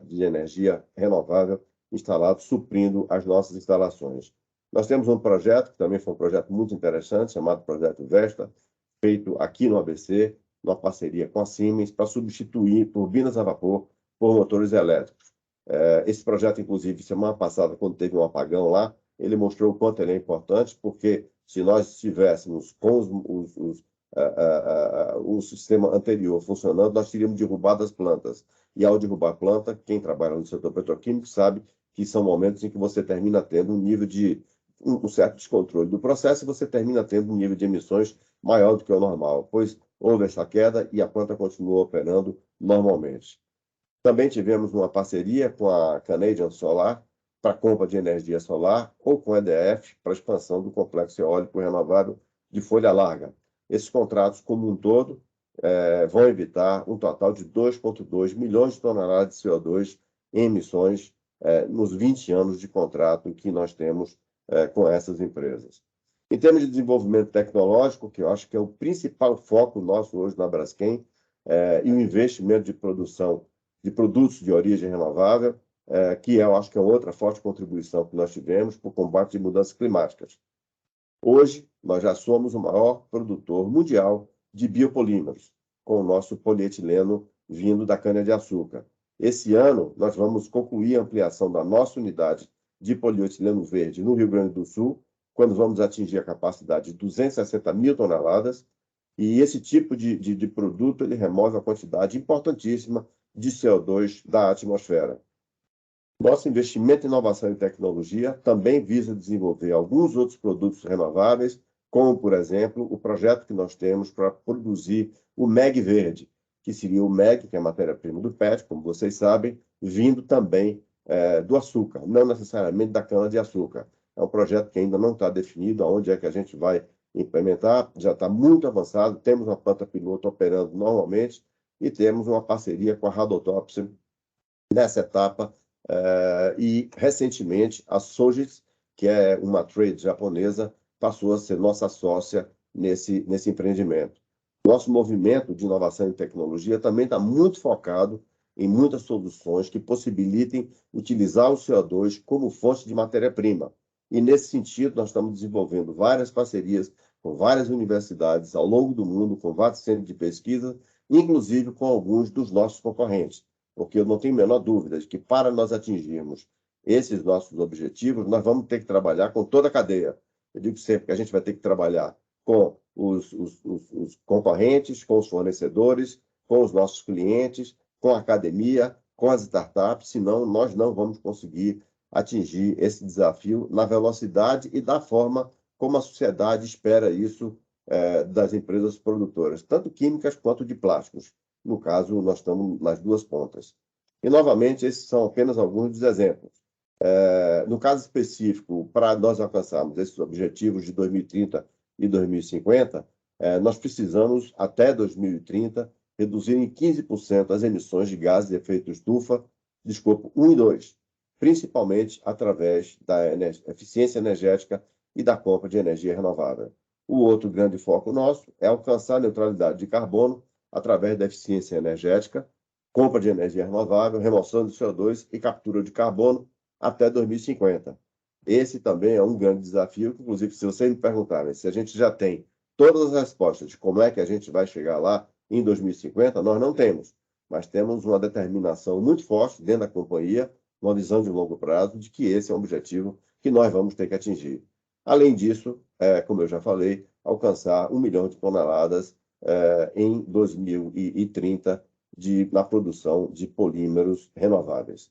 de energia renovável instalados, suprindo as nossas instalações. Nós temos um projeto, que também foi um projeto muito interessante, chamado Projeto Vesta, feito aqui no ABC, numa parceria com a Siemens, para substituir turbinas a vapor por motores elétricos. Esse projeto, inclusive, semana passada, quando teve um apagão lá, ele mostrou o quanto ele é importante, porque se nós estivéssemos com o sistema anterior funcionando, nós teríamos derrubado as plantas. E ao derrubar a planta, quem trabalha no setor petroquímico sabe que são momentos em que você termina tendo um nível de um certo descontrole do processo, e você termina tendo um nível de emissões maior do que o normal, pois houve essa queda e a planta continuou operando normalmente. Também tivemos uma parceria com a Canadian Solar para a compra de energia solar, ou com a EDF para a expansão do complexo eólico renovável de folha larga. Esses contratos, como um todo, vão evitar um total de 2,2 milhões de toneladas de CO2 em emissões nos 20 anos de contrato que nós temos com essas empresas. Em termos de desenvolvimento tecnológico, que eu acho que é o principal foco nosso hoje na Braskem, e o investimento de produção de produtos de origem renovável, que eu acho que é outra forte contribuição que nós tivemos para o combate de mudanças climáticas. Hoje, nós já somos o maior produtor mundial de biopolímeros, com o nosso polietileno vindo da cana-de-açúcar. Esse ano, nós vamos concluir a ampliação da nossa unidade de polietileno verde no Rio Grande do Sul, quando vamos atingir a capacidade de 260 mil toneladas, e esse tipo de produto ele remove uma quantidade importantíssima de CO2 da atmosfera. Nosso investimento em inovação e tecnologia também visa desenvolver alguns outros produtos renováveis, como, por exemplo, o projeto que nós temos para produzir o MEG verde, que seria o MEG, que é a matéria-prima do PET, como vocês sabem, vindo também do açúcar, não necessariamente da cana-de-açúcar. É um projeto que ainda não está definido aonde é que a gente vai implementar, já está muito avançado, temos uma planta piloto operando normalmente e temos uma parceria com a Radotopsin nessa etapa. E, recentemente, a Sojitz, que é uma trade japonesa, passou a ser nossa sócia nesse empreendimento. Nosso movimento de inovação e tecnologia também está muito focado em muitas soluções que possibilitem utilizar o CO2 como fonte de matéria-prima. E, nesse sentido, nós estamos desenvolvendo várias parcerias com várias universidades ao longo do mundo, com vários centros de pesquisa, inclusive com alguns dos nossos concorrentes. Porque eu não tenho a menor dúvida de que, para nós atingirmos esses nossos objetivos, nós vamos ter que trabalhar com toda a cadeia. Eu digo sempre que a gente vai ter que trabalhar com os concorrentes, com os fornecedores, com os nossos clientes, com a academia, com as startups, senão nós não vamos conseguir atingir esse desafio na velocidade e da forma como a sociedade espera isso das empresas produtoras, tanto químicas quanto de plásticos. No caso, nós estamos nas duas pontas. E, novamente, esses são apenas alguns dos exemplos. No caso específico, para nós alcançarmos esses objetivos de 2030 e 2050, nós precisamos, até 2030, reduzir em 15% as emissões de gases de efeito estufa de escopo 1 e 2, principalmente através da eficiência energética e da compra de energia renovável. O outro grande foco nosso é alcançar a neutralidade de carbono através da eficiência energética, compra de energia renovável, remoção de CO2 e captura de carbono até 2050. Esse também é um grande desafio, que, inclusive, se vocês me perguntarem se a gente já tem todas as respostas de como é que a gente vai chegar lá em 2050, nós não temos, mas temos uma determinação muito forte dentro da companhia, uma visão de longo prazo de que esse é um objetivo que nós vamos ter que atingir. Além disso, como eu já falei, alcançar 1 milhão de toneladas em 2030 na produção de polímeros renováveis.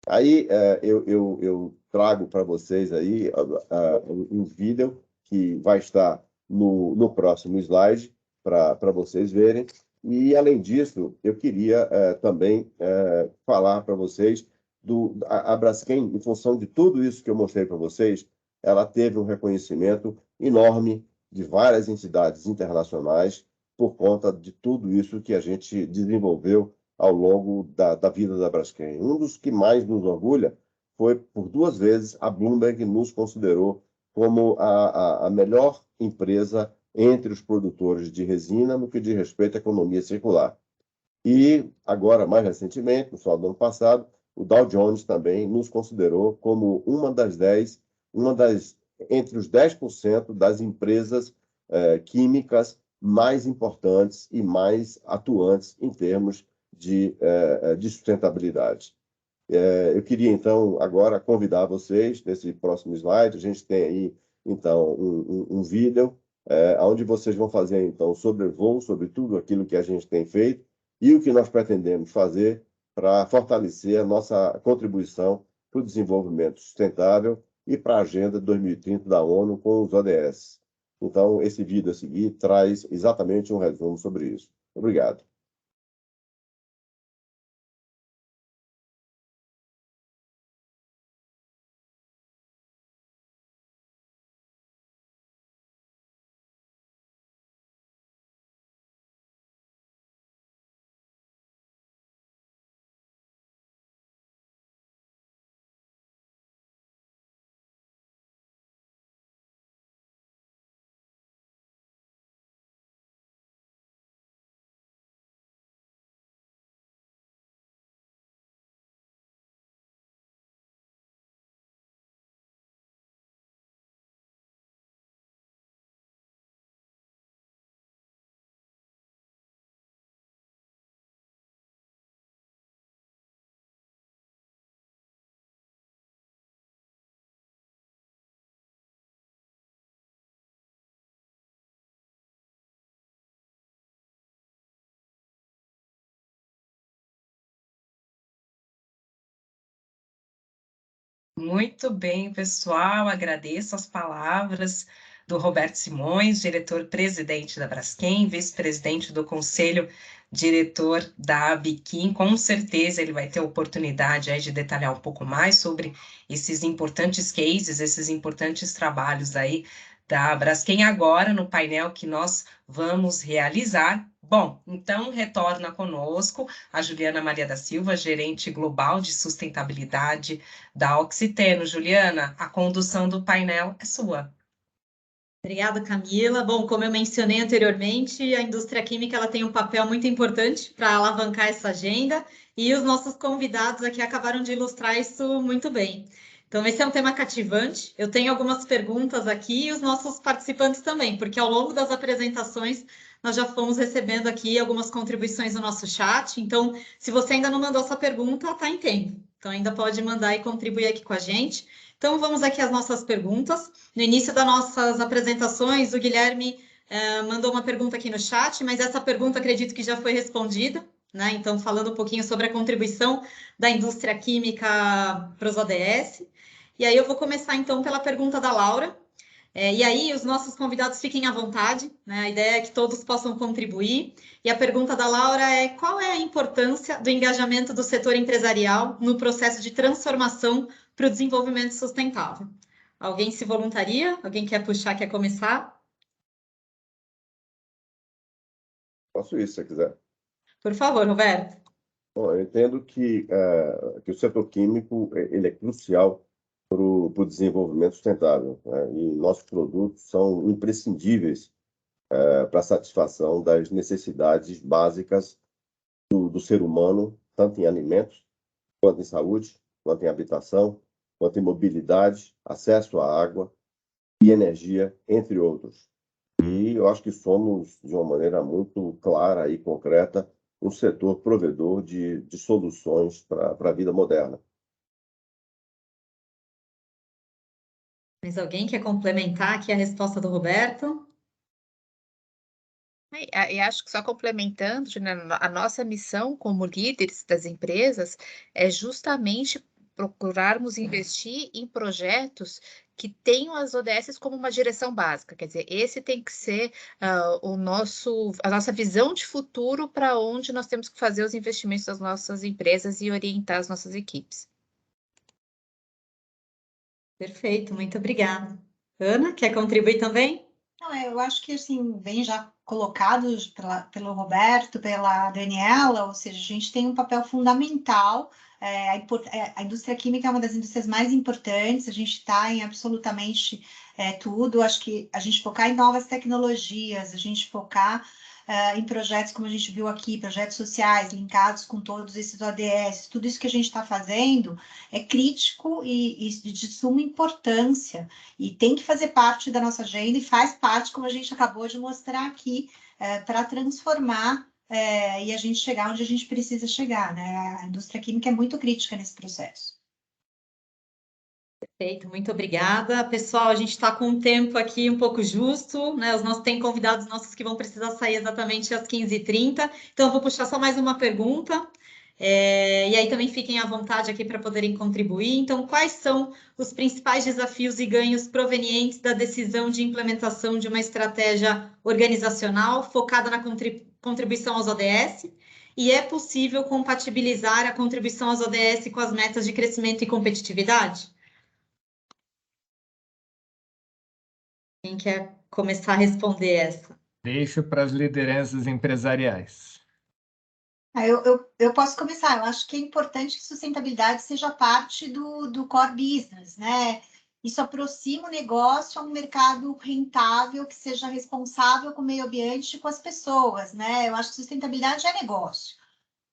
Aí eu trago para vocês aí um vídeo que vai estar no próximo slide para vocês verem. E, além disso, eu queria também falar para vocês a Braskem, em função de tudo isso que eu mostrei para vocês, ela teve um reconhecimento enorme de várias entidades internacionais por conta de tudo isso que a gente desenvolveu ao longo da vida da Braskem. Um dos que mais nos orgulha foi, por 2 vezes, a Bloomberg nos considerou como a melhor empresa entre os produtores de resina no que diz respeito à economia circular. E agora, mais recentemente, no final do ano passado, o Dow Jones também nos considerou como entre os 10% das empresas químicas mais importantes e mais atuantes em termos de sustentabilidade. Eu queria, então, agora convidar vocês, nesse próximo slide, a gente tem aí, então, um vídeo, onde vocês vão fazer, então, sobrevoo sobre tudo aquilo que a gente tem feito e o que nós pretendemos fazer para fortalecer a nossa contribuição para o desenvolvimento sustentável e para a Agenda 2030 da ONU com os ODS. Então, esse vídeo a seguir traz exatamente um resumo sobre isso. Obrigado. Muito bem, pessoal. Agradeço as palavras do Roberto Simões, diretor-presidente da Braskem, vice-presidente do Conselho Diretor da Biquim. Com certeza ele vai ter a oportunidade aí de detalhar um pouco mais sobre esses importantes cases, esses importantes trabalhos aí da Braskem agora no painel que nós vamos realizar. Bom, então retorna conosco a Juliana Maria da Silva, gerente global de sustentabilidade da Oxiteno. Juliana, a condução do painel é sua. Obrigada, Camila. Bom, como eu mencionei anteriormente, a indústria química ela tem um papel muito importante para alavancar essa agenda e os nossos convidados aqui acabaram de ilustrar isso muito bem. Então, esse é um tema cativante. Eu tenho algumas perguntas aqui e os nossos participantes também, porque ao longo das apresentações nós já fomos recebendo aqui algumas contribuições no nosso chat. Então, se você ainda não mandou sua pergunta, está em tempo. Então, ainda pode mandar e contribuir aqui com a gente. Então, vamos aqui às nossas perguntas. No início das nossas apresentações, o Guilherme mandou uma pergunta aqui no chat, mas essa pergunta acredito que já foi respondida, né? Então, falando um pouquinho sobre a contribuição da indústria química para os ODS. E aí eu vou começar, então, pela pergunta da Laura. E aí, os nossos convidados fiquem à vontade, né? A ideia é que todos possam contribuir. E a pergunta da Laura é: qual é a importância do engajamento do setor empresarial no processo de transformação para o desenvolvimento sustentável? Alguém se voluntaria? Alguém quer puxar, quer começar? Posso ir, se você quiser. Por favor, Roberto. Bom, eu entendo que o setor químico ele é crucial para o desenvolvimento sustentável, né? E nossos produtos são imprescindíveis para a satisfação das necessidades básicas do ser humano, tanto em alimentos, quanto em saúde, quanto em habitação, quanto em mobilidade, acesso à água e energia, entre outros. E eu acho que somos, de uma maneira muito clara e concreta, um setor provedor de soluções para a vida moderna. Mas alguém quer complementar aqui a resposta do Roberto? E acho que só complementando, Juliana, a nossa missão como líderes das empresas é justamente procurarmos investir em projetos que tenham as ODS como uma direção básica. Quer dizer, esse tem que ser a nossa visão de futuro para onde nós temos que fazer os investimentos das nossas empresas e orientar as nossas equipes. Perfeito, muito obrigada. Ana, quer contribuir também? Não, eu acho que, assim, bem já colocados pelo Roberto, pela Daniela, ou seja, a gente tem um papel fundamental. A indústria química é uma das indústrias mais importantes, a gente está em absolutamente tudo. Acho que a gente focar em novas tecnologias, a gente focar em projetos, como a gente viu aqui, projetos sociais linkados com todos esses ODS, tudo isso que a gente está fazendo é crítico e de suma importância, e tem que fazer parte da nossa agenda e faz parte, como a gente acabou de mostrar aqui, para transformar e a gente chegar onde a gente precisa chegar, né? A indústria química é muito crítica nesse processo. Perfeito, muito obrigada. Pessoal, a gente está com um tempo aqui um pouco justo, né? Tem convidados nossos que vão precisar sair exatamente às 15h30, então eu vou puxar só mais uma pergunta. E aí também fiquem à vontade aqui para poderem contribuir. Então, quais são os principais desafios e ganhos provenientes da decisão de implementação de uma estratégia organizacional focada na contribuição aos ODS? E é possível compatibilizar a contribuição aos ODS com as metas de crescimento e competitividade? Quem quer começar a responder essa? Deixo para as lideranças empresariais. Eu posso começar. Eu acho que é importante que sustentabilidade seja parte do core business, né? Isso aproxima o negócio a um mercado rentável, que seja responsável com o meio ambiente e com as pessoas, né? Eu acho que sustentabilidade é negócio.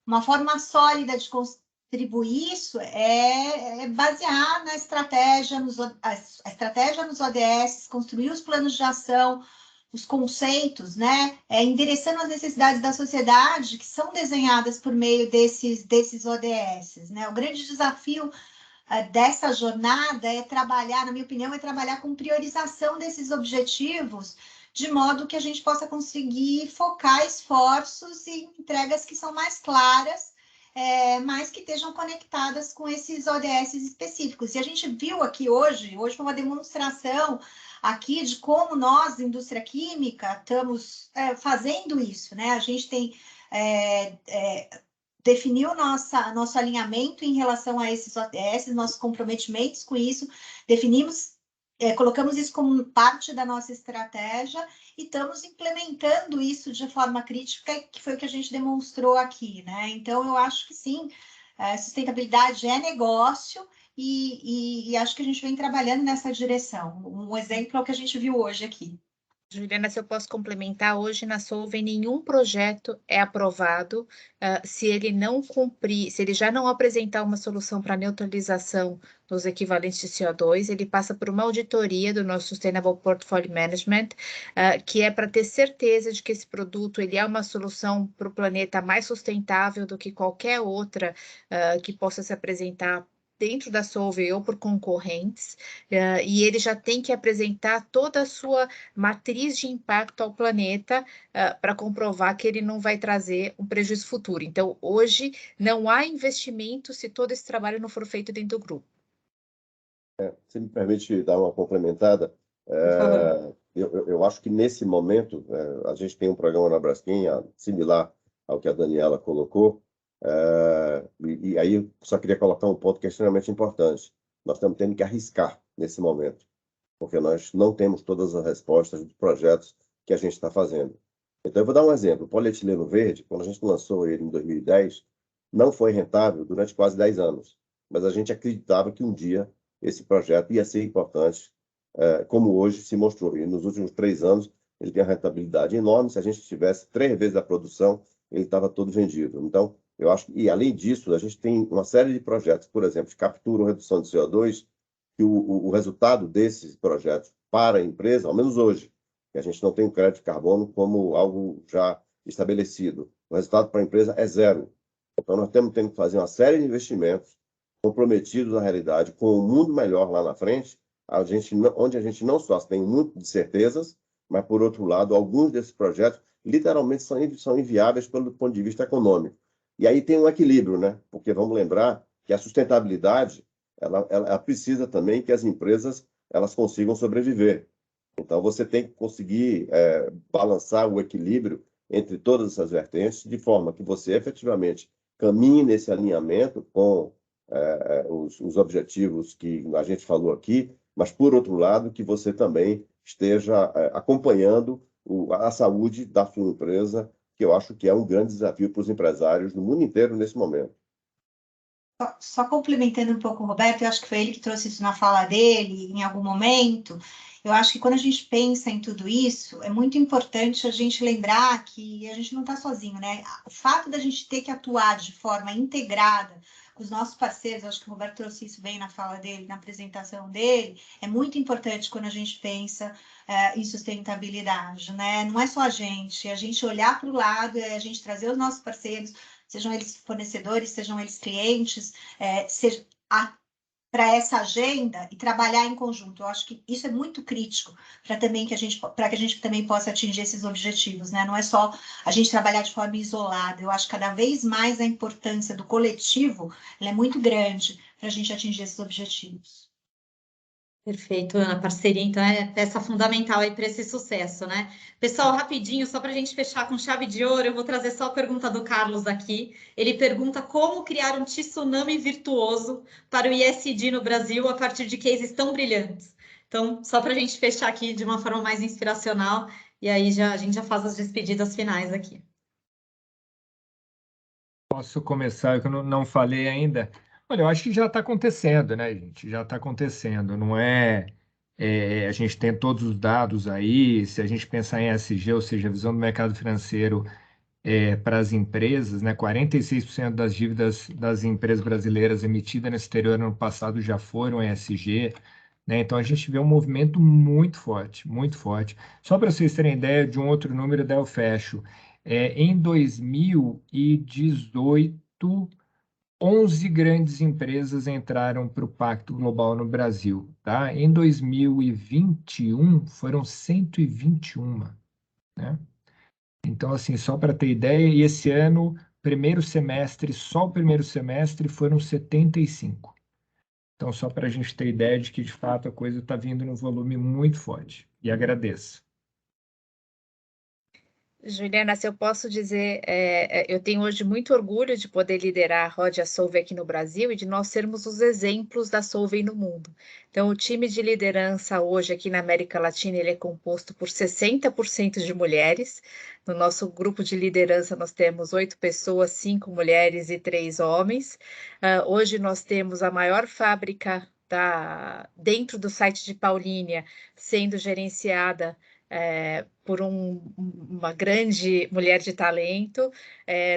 Uma forma sólida de contribuir isso é basear na estratégia, a estratégia nos ODS, construir os planos de ação, os conceitos, né? Endereçando as necessidades da sociedade que são desenhadas por meio desses ODS, né? O grande desafio dessa jornada é trabalhar, na minha opinião, é trabalhar com priorização desses objetivos, de modo que a gente possa conseguir focar esforços em entregas que são mais claras, mas que estejam conectadas com esses ODS específicos. E a gente viu aqui hoje foi uma demonstração aqui de como nós, indústria química, estamos fazendo isso, né? A gente tem definiu nosso alinhamento em relação a esses ODS, nossos comprometimentos com isso, definimos, colocamos isso como parte da nossa estratégia e estamos implementando isso de forma crítica, que foi o que a gente demonstrou aqui, né? Então, eu acho que sim, sustentabilidade é negócio e acho que a gente vem trabalhando nessa direção. Um exemplo é o que a gente viu hoje aqui. Juliana, se eu posso complementar, hoje na Solvay nenhum projeto é aprovado se ele não cumprir, se ele já não apresentar uma solução para neutralização dos equivalentes de CO2, ele passa por uma auditoria do nosso Sustainable Portfolio Management, que é para ter certeza de que esse produto ele é uma solução para o planeta mais sustentável do que qualquer outra que possa se apresentar dentro da Solvay ou por concorrentes, e ele já tem que apresentar toda a sua matriz de impacto ao planeta para comprovar que ele não vai trazer um prejuízo futuro. Então, hoje, não há investimento se todo esse trabalho não for feito dentro do grupo. Se me permite dar uma complementada, Eu acho que nesse momento, a gente tem um programa na Braskem similar ao que a Daniela colocou, e aí eu só queria colocar um ponto que é extremamente importante. Nós estamos tendo que arriscar nesse momento, porque nós não temos todas as respostas dos projetos que a gente está fazendo. Então, eu vou dar um exemplo. O polietileno verde, quando a gente lançou ele em 2010, não foi rentável durante quase 10 anos, mas a gente acreditava que um dia esse projeto ia ser importante, como hoje se mostrou. E nos últimos 3 anos, ele tem uma rentabilidade enorme. Se a gente tivesse 3 vezes a produção, ele estava todo vendido. Então, eu acho que, e além disso, a gente tem uma série de projetos, por exemplo, de captura ou redução de CO2, que o resultado desses projetos para a empresa, ao menos hoje, que a gente não tem o crédito de carbono como algo já estabelecido, o resultado para a empresa é zero. Então, nós temos que fazer uma série de investimentos comprometidos, na realidade, com um mundo melhor lá na frente, onde a gente não só tem muito de certezas, mas, por outro lado, alguns desses projetos literalmente são inviáveis pelo ponto de vista econômico. E aí tem um equilíbrio, né? Porque vamos lembrar que a sustentabilidade ela precisa também que as empresas elas consigam sobreviver. Então, você tem que conseguir balançar o equilíbrio entre todas essas vertentes, de forma que você efetivamente caminhe nesse alinhamento com os objetivos que a gente falou aqui, mas, por outro lado, que você também esteja acompanhando a saúde da sua empresa, que eu acho que é um grande desafio para os empresários no mundo inteiro nesse momento. Só complementando um pouco o Roberto, eu acho que foi ele que trouxe isso na fala dele, em algum momento. Eu acho que quando a gente pensa em tudo isso, é muito importante a gente lembrar que a gente não está sozinho, né? O fato da gente ter que atuar de forma integrada com os nossos parceiros, acho que o Roberto trouxe isso bem na fala dele, na apresentação dele, é muito importante quando a gente pensa em sustentabilidade, né? Não é só a gente olhar para o lado, a gente trazer os nossos parceiros, sejam eles fornecedores, sejam eles clientes, para essa agenda e trabalhar em conjunto. Eu acho que isso é muito crítico para que a gente também possa atingir esses objetivos, né? Não é só a gente trabalhar de forma isolada. Eu acho que cada vez mais a importância do coletivo ela é muito grande para a gente atingir esses objetivos. Perfeito, Ana. Parceria, então, é peça fundamental aí para esse sucesso, né? Pessoal, rapidinho, só para a gente fechar com chave de ouro, eu vou trazer só a pergunta do Carlos aqui. Ele pergunta como criar um tsunami virtuoso para o ISD no Brasil a partir de cases tão brilhantes. Então, só para a gente fechar aqui de uma forma mais inspiracional, e aí a gente já faz as despedidas finais aqui. Posso começar, que eu não falei ainda. Olha, eu acho que já está acontecendo, né, gente? Já está acontecendo. Não a gente tem todos os dados aí. Se a gente pensar em ESG, ou seja, a visão do mercado financeiro para as empresas, né, 46% das dívidas das empresas brasileiras emitidas no exterior no ano passado já foram ESG. Né? Então a gente vê um movimento muito forte, muito forte. Só para vocês terem ideia de um outro número, daí eu fecho. Em 2018, 11 grandes empresas entraram para o Pacto Global no Brasil. Tá? Em 2021, foram 121. Né? Então, assim, só para ter ideia, e esse ano, só o primeiro semestre, foram 75. Então, só para a gente ter ideia de que, de fato, a coisa está vindo num volume muito forte. E agradeço. Juliana, se eu posso dizer, eu tenho hoje muito orgulho de poder liderar a Rodia Solvay aqui no Brasil e de nós sermos os exemplos da Solvay no mundo. Então, o time de liderança hoje aqui na América Latina, ele é composto por 60% de mulheres. No nosso grupo de liderança, nós temos 8 pessoas, 5 mulheres e 3 homens. Hoje nós temos a maior fábrica dentro do site de Paulínia, sendo gerenciada por uma grande mulher de talento.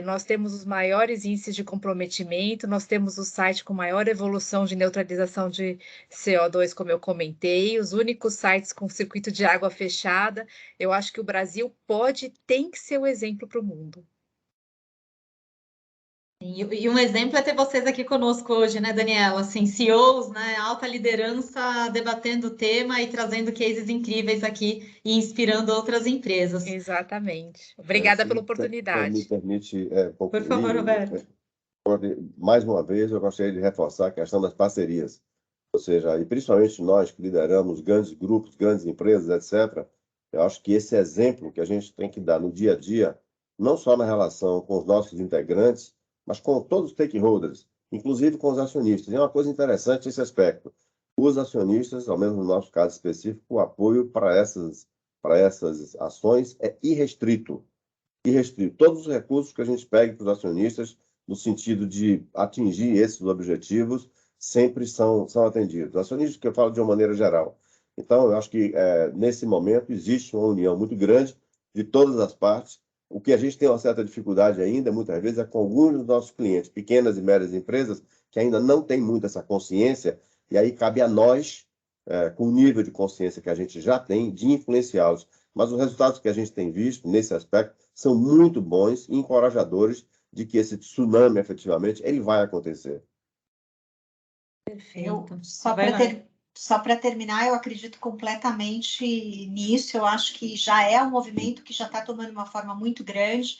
Nós temos os maiores índices de comprometimento, nós temos o site com maior evolução de neutralização de CO2, como eu comentei, os únicos sites com circuito de água fechada. Eu acho que o Brasil tem que ser o exemplo para o mundo. E um exemplo é ter vocês aqui conosco hoje, né, Daniela? Assim, CEOs, né, alta liderança, debatendo o tema e trazendo cases incríveis aqui e inspirando outras empresas. Exatamente. Obrigada pela oportunidade. Me permite concluir. Por favor, Roberto. Mais uma vez, eu gostaria de reforçar a questão das parcerias. Ou seja, e principalmente nós que lideramos grandes grupos, grandes empresas, etc., eu acho que esse exemplo que a gente tem que dar no dia a dia, não só na relação com os nossos integrantes, mas com todos os stakeholders, inclusive com os acionistas. E é uma coisa interessante esse aspecto. Os acionistas, ao menos no nosso caso específico, o apoio para essas ações é irrestrito. Irrestrito. Todos os recursos que a gente pega para os acionistas, no sentido de atingir esses objetivos, sempre são atendidos. Acionistas que eu falo de uma maneira geral. Então, eu acho que nesse momento existe uma união muito grande de todas as partes. O que a gente tem uma certa dificuldade ainda, muitas vezes, é com alguns dos nossos clientes, pequenas e médias empresas, que ainda não têm muito essa consciência, e aí cabe a nós, com o nível de consciência que a gente já tem, de influenciá-los. Mas os resultados que a gente tem visto nesse aspecto são muito bons e encorajadores de que esse tsunami, efetivamente, ele vai acontecer. Perfeito. Só para terminar, eu acredito completamente nisso. Eu acho que já é um movimento que já está tomando uma forma muito grande,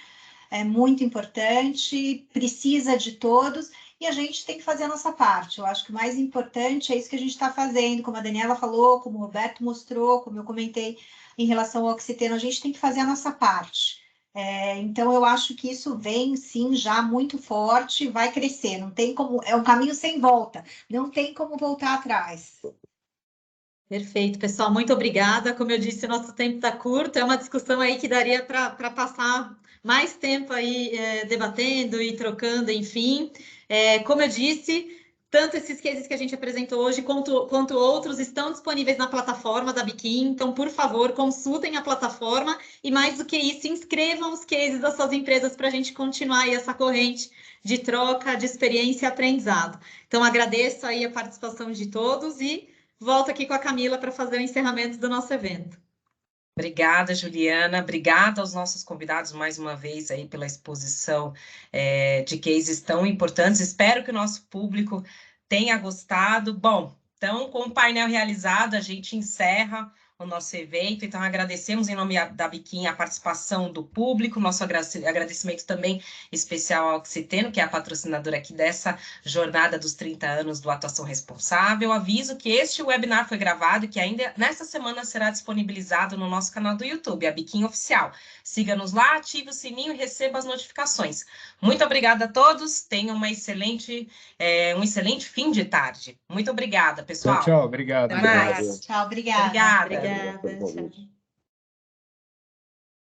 é muito importante, precisa de todos, e a gente tem que fazer a nossa parte. Eu acho que o mais importante é isso que a gente está fazendo, como a Daniela falou, como o Roberto mostrou, como eu comentei em relação ao Oxiteno, a gente tem que fazer a nossa parte. Então, eu acho que isso vem, sim, já muito forte, vai crescer, não tem como, é um caminho sem volta, não tem como voltar atrás. Perfeito, pessoal, muito obrigada. Como eu disse, o nosso tempo está curto, é uma discussão aí que daria para passar mais tempo aí debatendo e trocando, enfim. Como eu disse, tanto esses cases que a gente apresentou hoje, quanto outros, estão disponíveis na plataforma da Biquim, então, por favor, consultem a plataforma e, mais do que isso, inscrevam os cases das suas empresas para a gente continuar aí essa corrente de troca, de experiência e aprendizado. Então, agradeço aí a participação de todos e volto aqui com a Camila para fazer o encerramento do nosso evento. Obrigada, Juliana. Obrigada aos nossos convidados mais uma vez aí pela exposição de cases tão importantes. Espero que o nosso público tenha gostado. Bom, então, com o painel realizado, a gente encerra o nosso evento. Então, agradecemos em nome da Biquim a participação do público, nosso agradecimento também especial ao Oxiteno, que é a patrocinadora aqui dessa jornada dos 30 anos do Atuação Responsável. Aviso que este webinar foi gravado e que ainda nesta semana será disponibilizado no nosso canal do YouTube, a Biquim Oficial. Siga-nos lá, ative o sininho e receba as notificações. Muito obrigada a todos, tenham um excelente fim de tarde. Muito obrigada, pessoal. Tchau, obrigado. Até mais. Tchau, obrigada. Obrigada. Obrigado. Tchau.